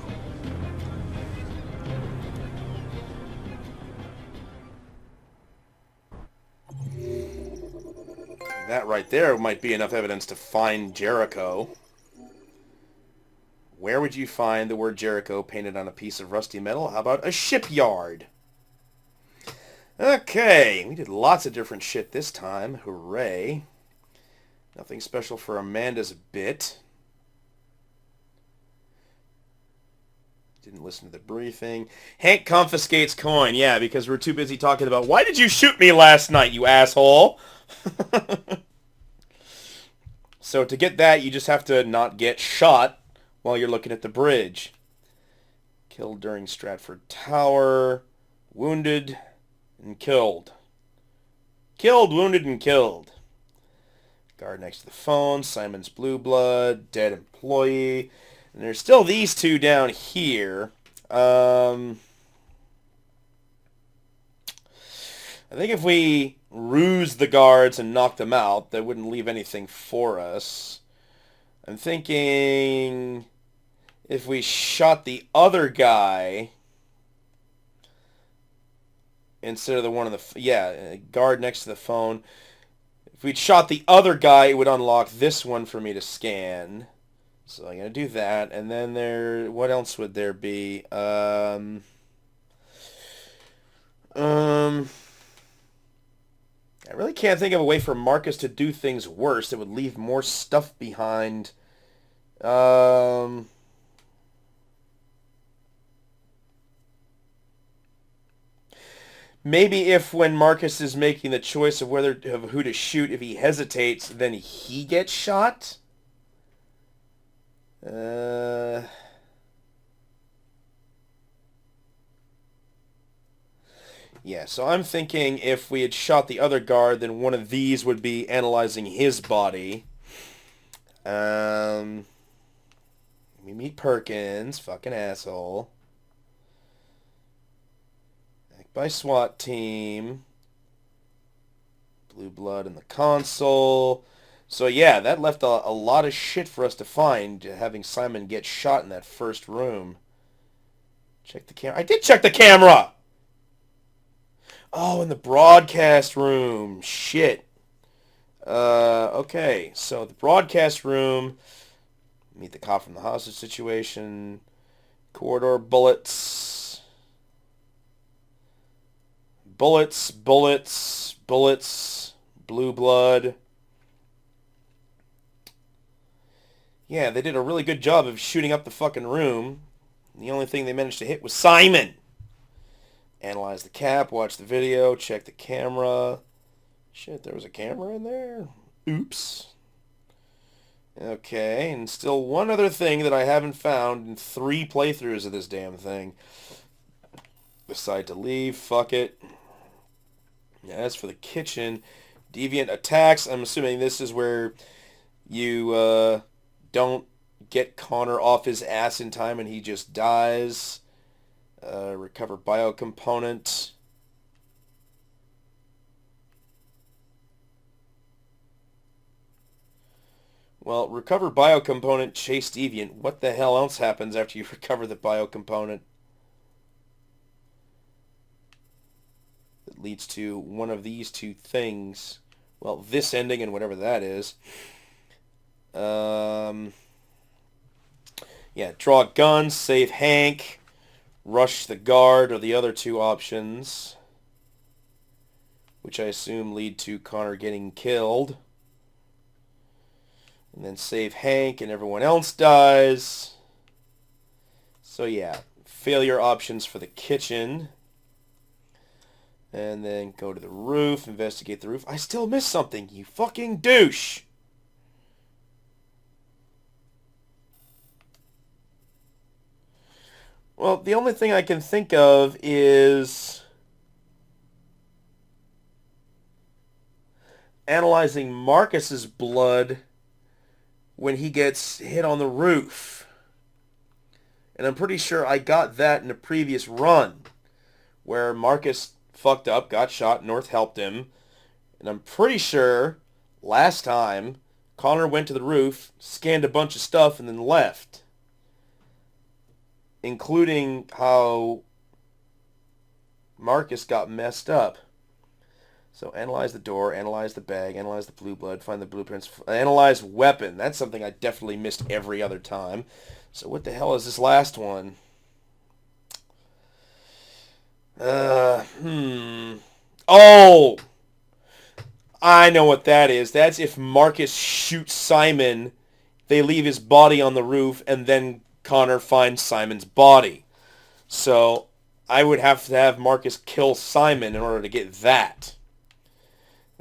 That right there might be enough evidence to find Jericho. Where would you find the word Jericho painted on a piece of rusty metal? How about a shipyard? Okay, we did lots of different shit this time. Hooray. Nothing special for Amanda's bit. Didn't listen to the briefing. Hank confiscates coin. Yeah, because we're too busy talking about, why did you shoot me last night, you asshole? So to get that, you just have to not get shot while you're looking at the bridge. Killed during Startford Tower. Wounded and killed. Killed, wounded, and killed. Guard next to the phone. Simon's blue blood. Dead employee. And there's still these two down here. I think if we ruse the guards and knock them out, they wouldn't leave anything for us. I'm thinking if we shot the other guy instead of the one on the... guard next to the phone. If we'd shot the other guy, it would unlock this one for me to scan. So I'm going to do that. And then there... What else would there be? I really can't think of a way for Marcus to do things worse that would leave more stuff behind. Maybe if when Marcus is making the choice of who to shoot, if he hesitates, then he gets shot. Yeah, so I'm thinking if we had shot the other guard, then one of these would be analyzing his body. We meet Perkins, fucking asshole. Back by SWAT team. Blue blood in the console. So yeah, that left a lot of shit for us to find, having Simon get shot in that first room. Check the camera. I did check the camera! Oh, in the broadcast room. Shit. Okay, so the broadcast room. Meet the cop from the hostage situation. Corridor bullets. Bullets, bullets, bullets. Blue blood. Yeah, they did a really good job of shooting up the fucking room. The only thing they managed to hit was Simon. Analyze the cap, watch the video, check the camera. Shit, there was a camera in there? Oops. Okay, and still one other thing that I haven't found in 3 playthroughs of this damn thing. Decide to leave, fuck it. As for the kitchen, Deviant attacks. I'm assuming this is where you don't get Connor off his ass in time and he just dies. Recover biocomponent. Well, recover biocomponent, chase Deviant. What the hell else happens after you recover the biocomponent? That leads to one of these 2 things. Well, this ending and whatever that is. Yeah, draw a gun, save Hank, rush the guard are the other 2 options. Which I assume lead to Connor getting killed. And then save Hank and everyone else dies. So yeah, failure options for the kitchen. And then go to the roof, investigate the roof. I still missed something, you fucking douche! Well, the only thing I can think of is analyzing Marcus's blood when he gets hit on the roof. And I'm pretty sure I got that in a previous run, where Marcus fucked up, got shot, North helped him. And I'm pretty sure last time Connor went to the roof, scanned a bunch of stuff, and then left. Including how Marcus got messed up. So analyze the door, analyze the bag, analyze the blue blood, find the blueprints, analyze weapon. That's something I definitely missed every other time. So what the hell is this last one? Oh! I know what that is. That's if Marcus shoots Simon, they leave his body on the roof, and then Connor finds Simon's body. So I would have to have Marcus kill Simon in order to get that.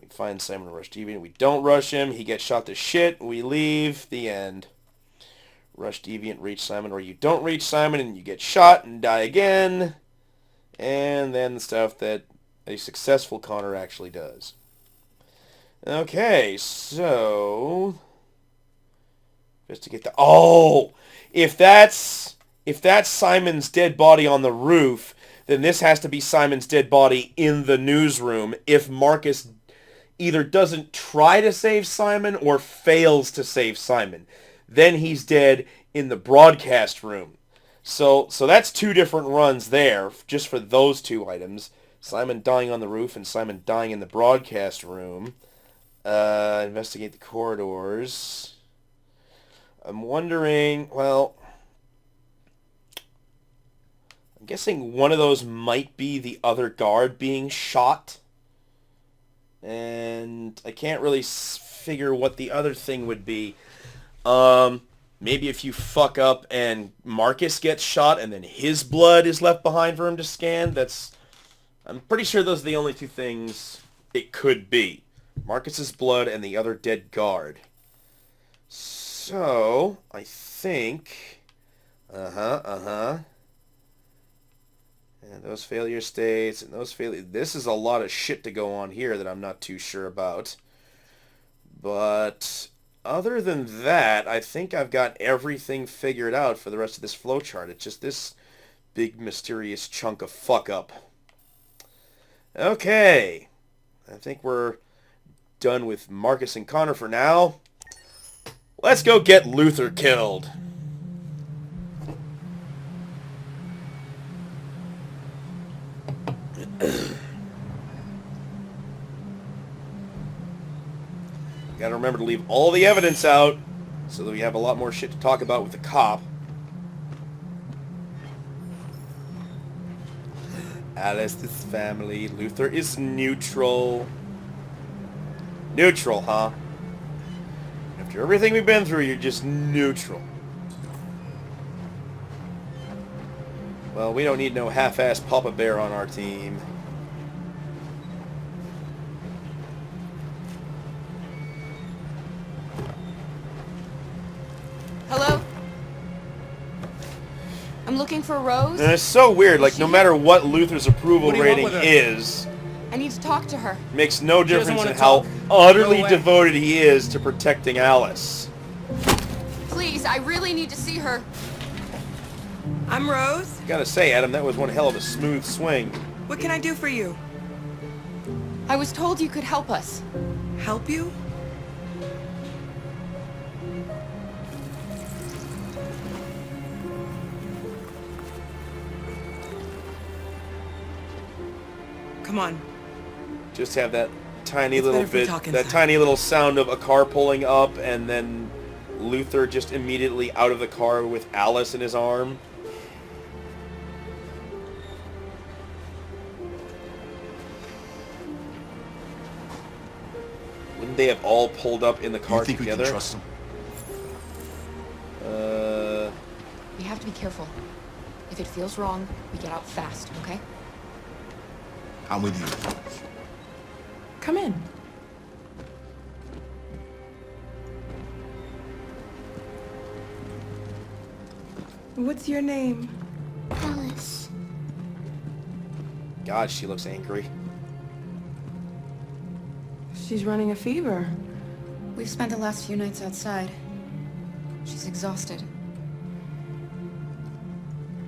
We find Simon and rush Deviant. We don't rush him. He gets shot to shit. We leave. The end. Rush Deviant, reach Simon, or you don't reach Simon and you get shot and die again. And then the stuff that a successful Connor actually does. Okay, so just to get the if that's Simon's dead body on the roof, then this has to be Simon's dead body in the newsroom if Marcus either doesn't try to save Simon or fails to save Simon. Then he's dead in the broadcast room. So that's 2 different runs there, just for those 2 items. Simon dying on the roof and Simon dying in the broadcast room. Investigate the corridors. I'm wondering, well, I'm guessing one of those might be the other guard being shot. And I can't really figure what the other thing would be. Maybe if you fuck up and Marcus gets shot and then his blood is left behind for him to scan, I'm pretty sure those are the only 2 things it could be. Marcus's blood and the other dead guard. So, I think... And those failure states and those failure... This is a lot of shit to go on here that I'm not too sure about. But other than that, I think I've got everything figured out for the rest of this flowchart. It's just this big mysterious chunk of fuck up. Okay. I think we're done with Marcus and Connor for now. Let's go get Luther killed. Gotta remember to leave all the evidence out so that we have a lot more shit to talk about with the cop. Alice's family. Luther is neutral. Neutral, huh? After everything we've been through, you're just neutral. Well, we don't need no half-assed Papa Bear on our team. looking for Rose? And it's so weird, like, no matter what Luther's approval What do you want rating with her? is, I need to talk to her. makes no doesn't difference wanna in how talk. utterly Go away. devoted he is to protecting Alice. Please, I really need to see her. I'm Rose. Gotta say, Adam, that was one hell of a smooth swing. What can I do for you? I was told you could help us. Help you? Come on. Just have that tiny It's little better if we bit, talk that inside. tiny little sound of a car pulling up, and then Luther just immediately out of the car with Alice in his arm. Wouldn't they have all pulled up in the car You think together? we can trust him? We have to be careful. If it feels wrong, we get out fast, okay? I'm with you. Come in. What's your name? Alice. God, she looks angry. She's running a fever. We've spent the last few nights outside. She's exhausted.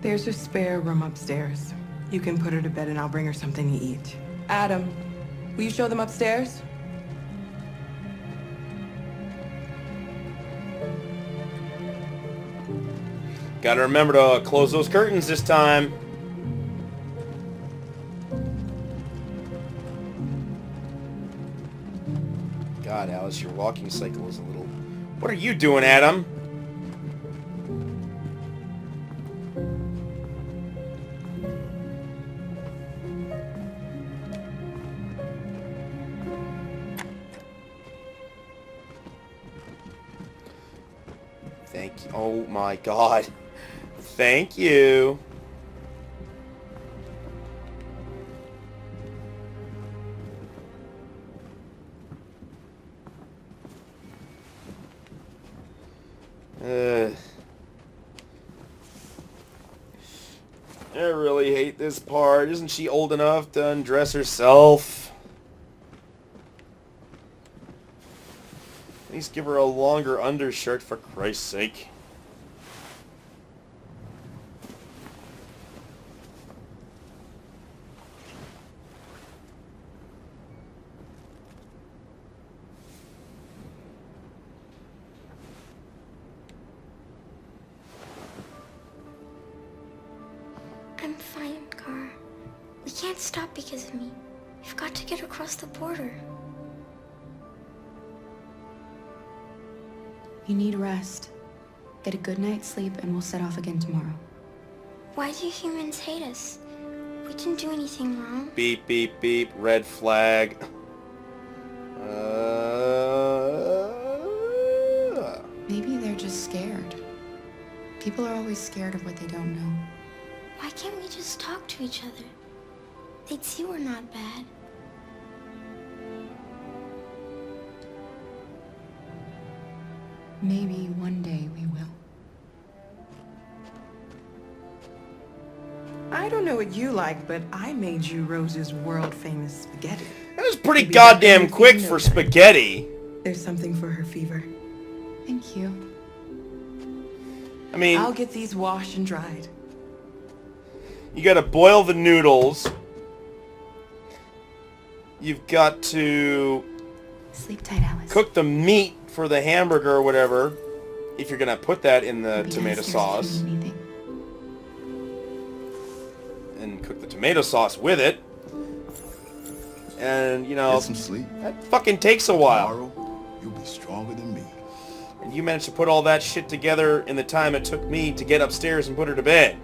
There's a spare room upstairs. You can put her to bed and I'll bring her something to eat. Adam, will you show them upstairs? Gotta remember to close those curtains this time. God, Alice, your walking cycle is a little... What are you doing, Adam? Thank you. Oh my God. Thank you. I really hate this part. Isn't she old enough to undress herself? At least give her a longer undershirt, for Christ's sake. I'm fine, Gar. We can't stop because of me. We've got to get across the border. You need rest. Get a good night's sleep and we'll set off again tomorrow. Why do humans hate us? We didn't do anything wrong. Beep, beep, beep. Red flag. Maybe they're just scared. People are always scared of what they don't know. Why can't we just talk to each other? They'd see we're not bad. Maybe one day we will. I don't know what you like, but I made you Rose's world-famous spaghetti. That was pretty Maybe that goddamn makes quick you know for better. spaghetti. There's something for her fever. Thank you. I mean, I'll get these washed and dried. you gotta boil the noodles. You've got to Sleep tight, Alice. cook the meat for the hamburger or whatever, if you're gonna put that in the Be tomato downstairs if sauce. you need anything. And cook the tomato sauce with it. And, you know, Get some sleep. that fucking takes a while. Tomorrow, you'll be stronger than me. And you managed to put all that shit together in the time it took me to get upstairs and put her to bed.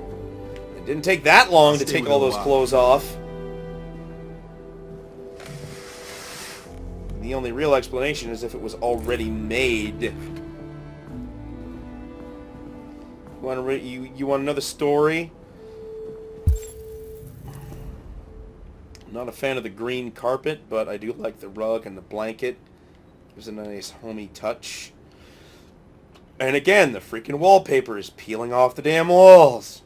It didn't take that long to Stay take with all her a those while. clothes off. The only real explanation is if it was already made. You want another story? I'm not a fan of the green carpet, but I do like the rug and the blanket. Gives a nice homey touch. And again, the freaking wallpaper is peeling off the damn walls.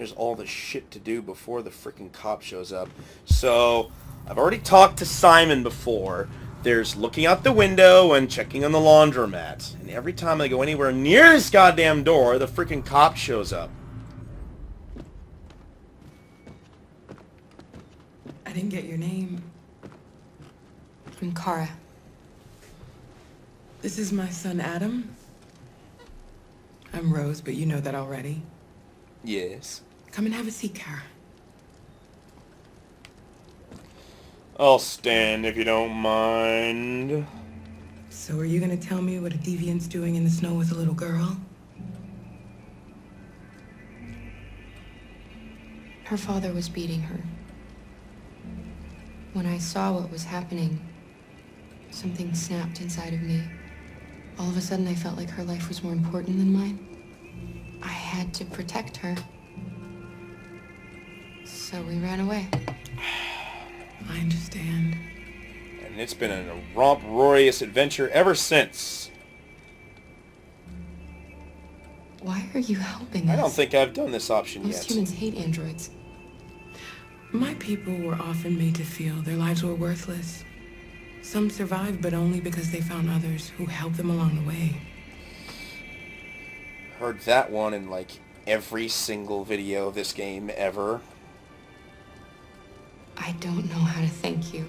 there's all the shit to do before the freaking cop shows up. So, I've already talked to Simon before. There's looking out the window and checking on the laundromat. And every time I go anywhere near this goddamn door, the freaking cop shows up. I didn't get your name. I'm Kara. This is my son, Adam. I'm Rose, but you know that already. Yes. Come and have a seat, Kara. I'll stand if you don't mind. So are you gonna tell me what a deviant's doing in the snow with a little girl? Her father was beating her. When I saw what was happening, something snapped inside of me. All of a sudden, I felt like her life was more important than mine. I had to protect her. So we ran away. I understand. And it's been a romp-roarious adventure ever since. Why are you helping us? I don't think I've done this option yet. Most humans hate androids. My people were often made to feel their lives were worthless. Some survived, but only because they found others who helped them along the way. Heard that one in like every single video of this game ever. I don't know how to thank you.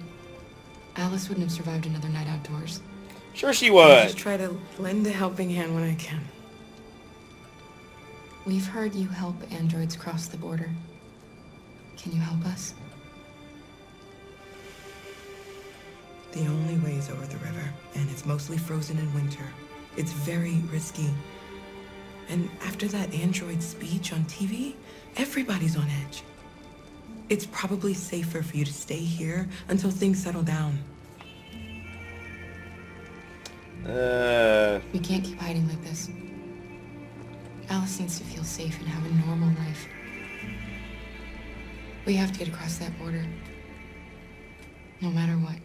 Alice wouldn't have survived another night outdoors. Sure she I would. just try to lend a helping hand when I can. We've heard you help androids cross the border. Can you help us? The only way is over the river, and it's mostly frozen in winter. It's very risky. And after that android speech on TV, everybody's on edge. It's probably safer for you to stay here until things settle down. We can't keep hiding like this. Alice needs to feel safe and have a normal life. We have to get across that border. No matter what.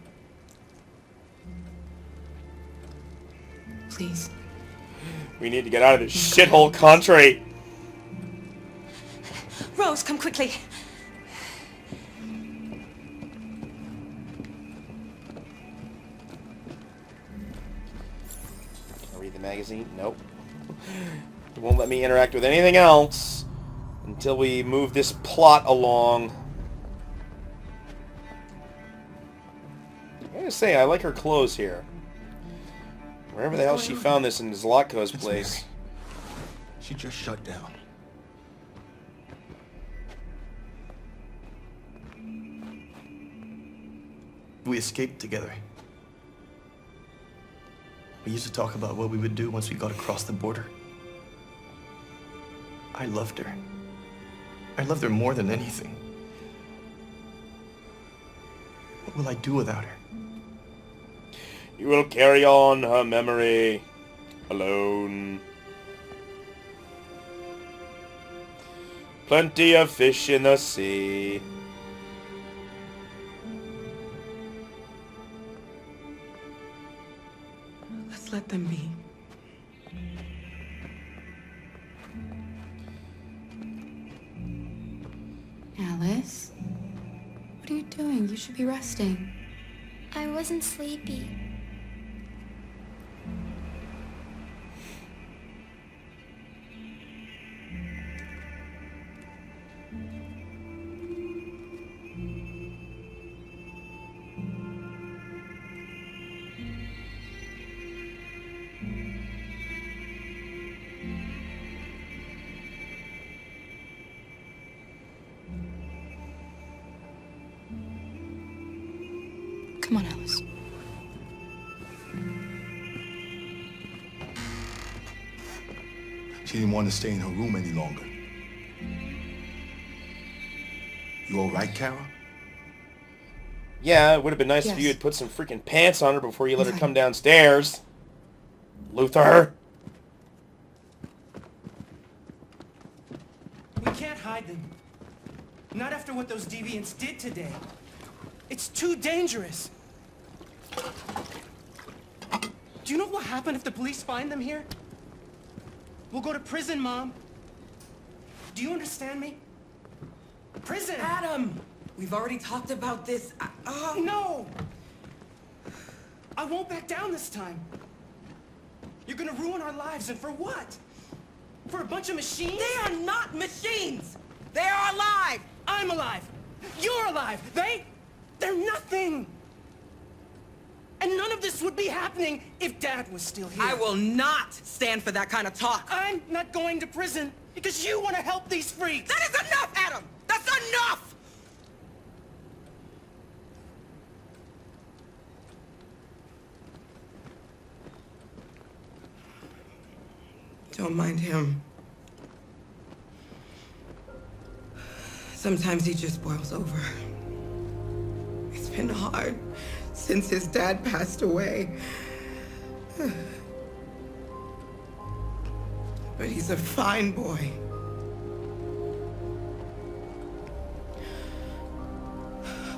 Please. We need to get out of this shithole country. Rose, come quickly. Can I read the magazine? Nope. It won't let me interact with anything else until we move this plot along. I gotta say, I like her clothes here. Wherever the hell she found this in Zlatko's place. Mary. She just shut down. We escaped together. We used to talk about what we would do once we got across the border. I loved her. I loved her more than anything. What will I do without her? You will carry on her memory alone. Plenty of fish in the sea. Let's let them be. Alice? What are you doing? You should be resting. I wasn't sleepy. Come on, Alice. She didn't want to stay in her room any longer. You all right, Kara? Yeah, it would have been nice if you had put some freaking pants on her before you let her come downstairs. Luther! We can't hide them. Not after what those deviants did today. It's too dangerous. Do you know what will happen if the police find them here? We'll go to prison, Mom. Do you understand me? prison! Adam! We've already talked about this. No! I won't back down this time. You're gonna ruin our lives, and for what? For a bunch of machines? They are not machines! They are alive! I'm alive! You're alive! They're nothing! And none of this would be happening if Dad was still here. I will not stand for that kind of talk. I'm not going to prison because you want to help these freaks! That is enough, Adam! That's enough! Don't mind him. Sometimes he just boils over. It's been hard since his dad passed away. But he's a fine boy.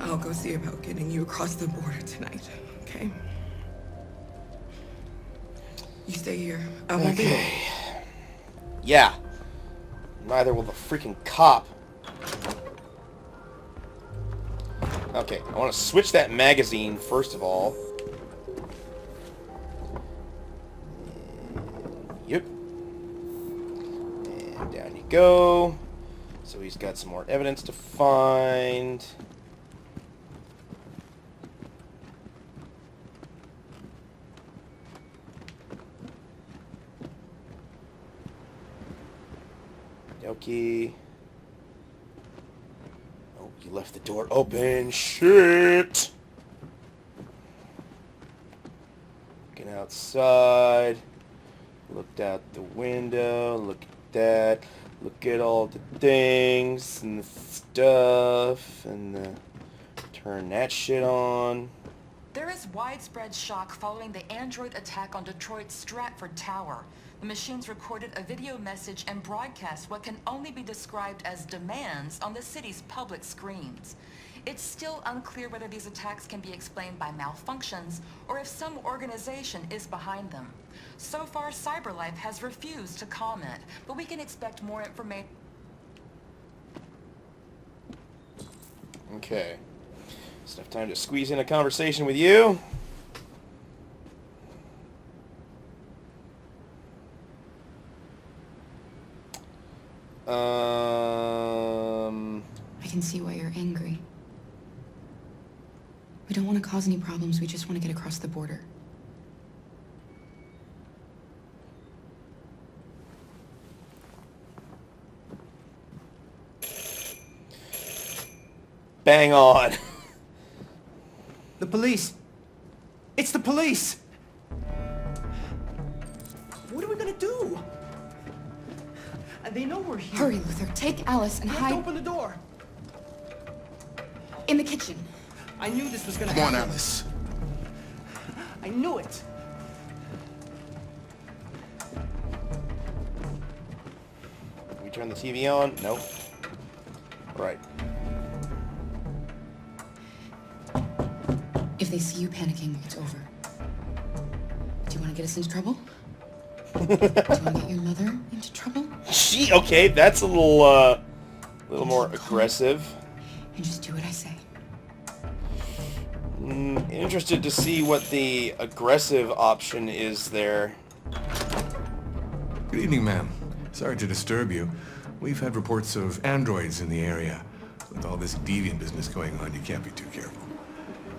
I'll go see about getting you across the border tonight, okay? You stay here. I won't be long. Yeah. Neither will the freaking cop. Okay, I want to switch that magazine first of all. Yep. And down you go. So he's got some more evidence to find. Yoki. Oh, you left the door open. Shit. Looking outside. Looked out the window. Look at that. Look at all the things and the stuff and turn that shit on. There is widespread shock following the android attack on Detroit's Startford Tower. The machines recorded a video message and broadcast what can only be described as demands on the city's public screens. It's still unclear whether these attacks can be explained by malfunctions or if some organization is behind them. So far, CyberLife has refused to comment, but we can expect more information. Okay. It's enough time to squeeze in a conversation with you. I can see why you're angry. We don't want to cause any problems, we just want to get across the border. Bang on. The police! It's the police! What are we gonna do? They know we're here. Hurry, Luther. Take Alice and hide. Open the door. In the kitchen. I knew this was gonna Come on, happen. Alice. I knew it. Can we turn the TV on? Nope. Right. If they see you panicking, it's over. Do you want to get us into trouble? Do you want to get your mother into trouble? Okay, that's a little more aggressive. And just do what I say. Interested to see what the aggressive option is there. Good evening, ma'am. Sorry to disturb you. We've had reports of androids in the area. With all this deviant business going on, you can't be too careful.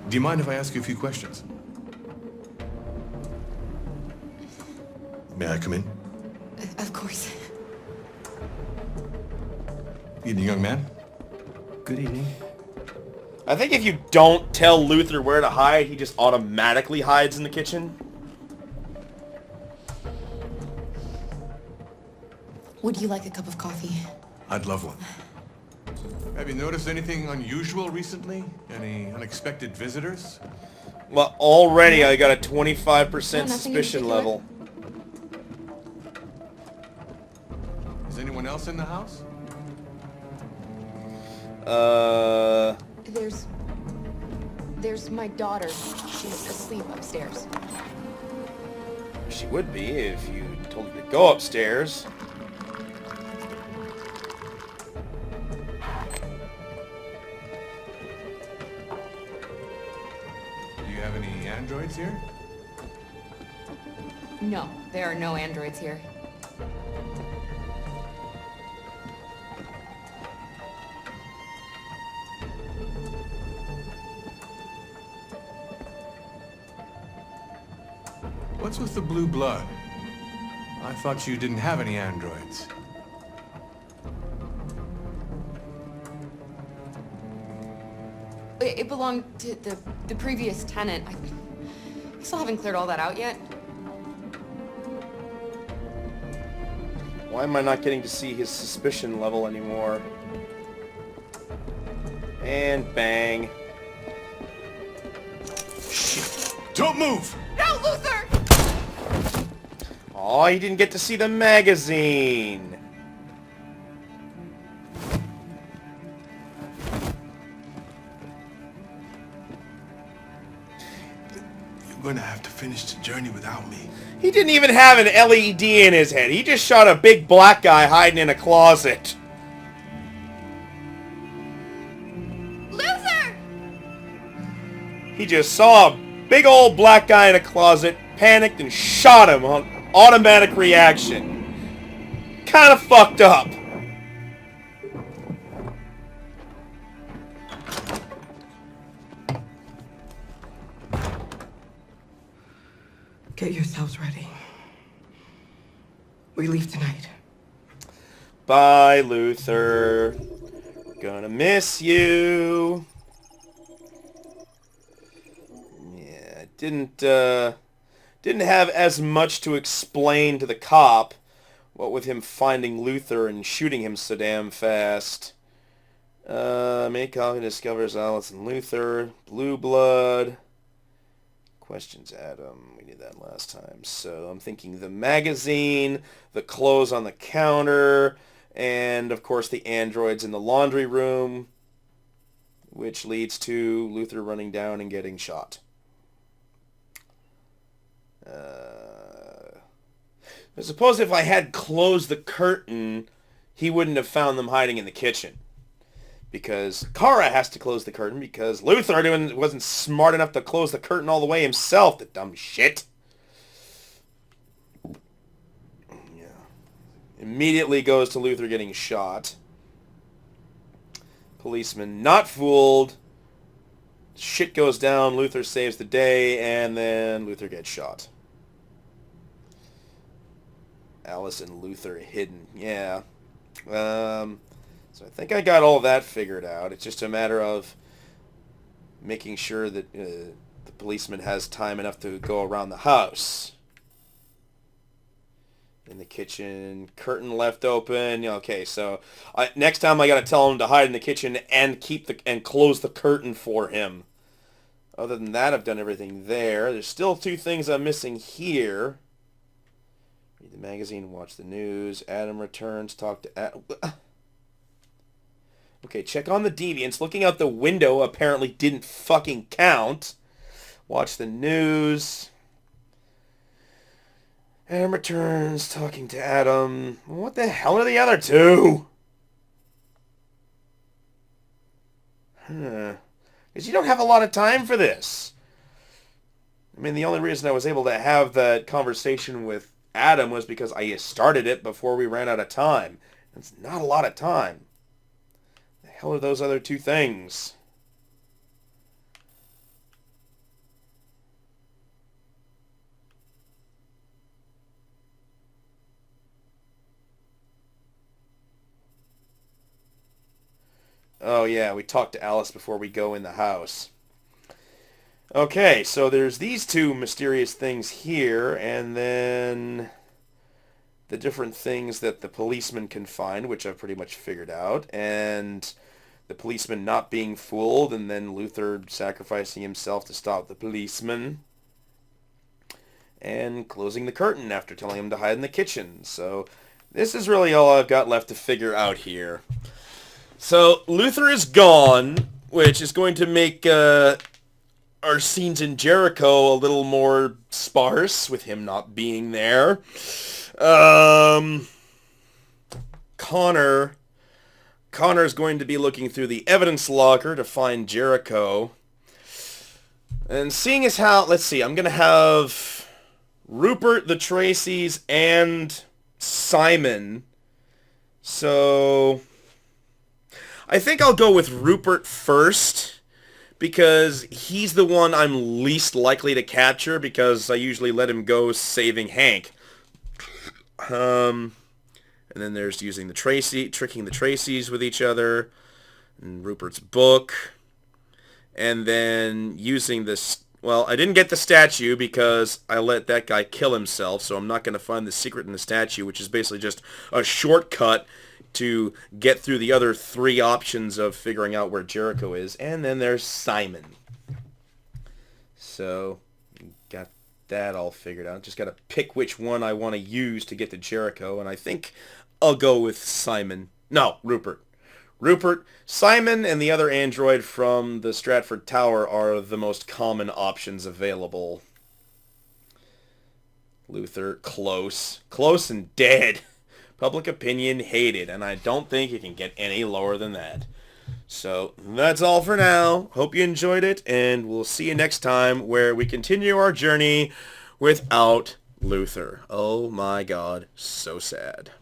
Do you mind if I ask you a few questions? May I come in? Of course. Evening, young man. Good evening. I think if you don't tell Luther where to hide, he just automatically hides in the kitchen. Would you like a cup of coffee? I'd love one. Have you noticed anything unusual recently? Any unexpected visitors? Well, already I got a 25% nothing suspicion in particular. level. Is anyone else in the house? There's my daughter. She's asleep upstairs. She would be if you told her to go upstairs. androids here? No, there are no androids here. What's with the blue blood? I thought you didn't have any androids. It belonged to the previous tenant. I still haven't cleared all that out yet. Why am I not getting to see his suspicion level anymore? And bang. Shit! Don't move! No, Luther! Oh, he didn't get to see the magazine. You're gonna have to finish the journey without me. He didn't even have an LED in his head. He just shot a big black guy hiding in a closet. Luther! He just saw a big old black guy in a closet, panicked, and shot him on automatic reaction. Kind of fucked up. Get yourselves ready. We leave tonight. Bye, Luther. Gonna miss you. Yeah, didn't have as much to explain to the cop, what with him finding Luther and shooting him so damn fast. Make Calvin discovers Alice and Luther. Blue blood. Questions Adam. We did that last time. So I'm thinking the magazine, the clothes on the counter, and of course the androids in the laundry room, which leads to Luther running down and getting shot. I suppose if I had closed the curtain, he wouldn't have found them hiding in the kitchen. Because Kara has to close the curtain because Luther wasn't smart enough to close the curtain all the way himself, the dumb shit. Yeah. Immediately goes to Luther getting shot. Policeman not fooled. Shit goes down, Luther saves the day, and then Luther gets shot. Alice and Luther hidden. Yeah. So I think I got all that figured out. It's just a matter of making sure that the policeman has time enough to go around the house. In the kitchen, curtain left open. Okay, so next time I got to tell him to hide in the kitchen and close the curtain for him. Other than that, I've done everything there. There's still two things I'm missing here. Read the magazine, watch the news. Adam returns, talk to Adam. Okay, check on the deviants. Looking out the window apparently didn't fucking count. Watch the news. Adam returns, talking to Adam. What the hell are the other two? Because you don't have a lot of time for this. I mean, the only reason I was able to have that conversation with Adam was because I started it before we ran out of time. That's not a lot of time. The hell are those other two things? Oh yeah, we talked to Alice before we go in the house. Okay, so there's these two mysterious things here, and then the different things that the policeman can find, which I've pretty much figured out, and the policeman not being fooled, and then Luther sacrificing himself to stop the policeman, and closing the curtain after telling him to hide in the kitchen. So this is really all I've got left to figure out here. So Luther is gone, which is going to make our scenes in Jericho a little more sparse with him not being there. Connor's going to be looking through the evidence locker to find Jericho. And seeing as how, let's see, I'm going to have Rupert, the Tracys, and Simon. So I think I'll go with Rupert first, because he's the one I'm least likely to capture, because I usually let him go saving Hank. And then there's using the tricking the Tracys with each other, and Rupert's book. And then using this, well, I didn't get the statue because I let that guy kill himself, so I'm not going to find the secret in the statue, which is basically just a shortcut to get through the other 3 options of figuring out where Jericho is. And then there's Simon. So, got that all figured out. Just got to pick which one I want to use to get to Jericho, and I think I'll go with Simon. No, Rupert. Rupert, Simon, and the other android from the Startford Tower are the most common options available. Luther, close. Close and dead. Public opinion, hated, and I don't think it can get any lower than that. So, that's all for now. Hope you enjoyed it, and we'll see you next time where we continue our journey without Luther. Oh my god, so sad.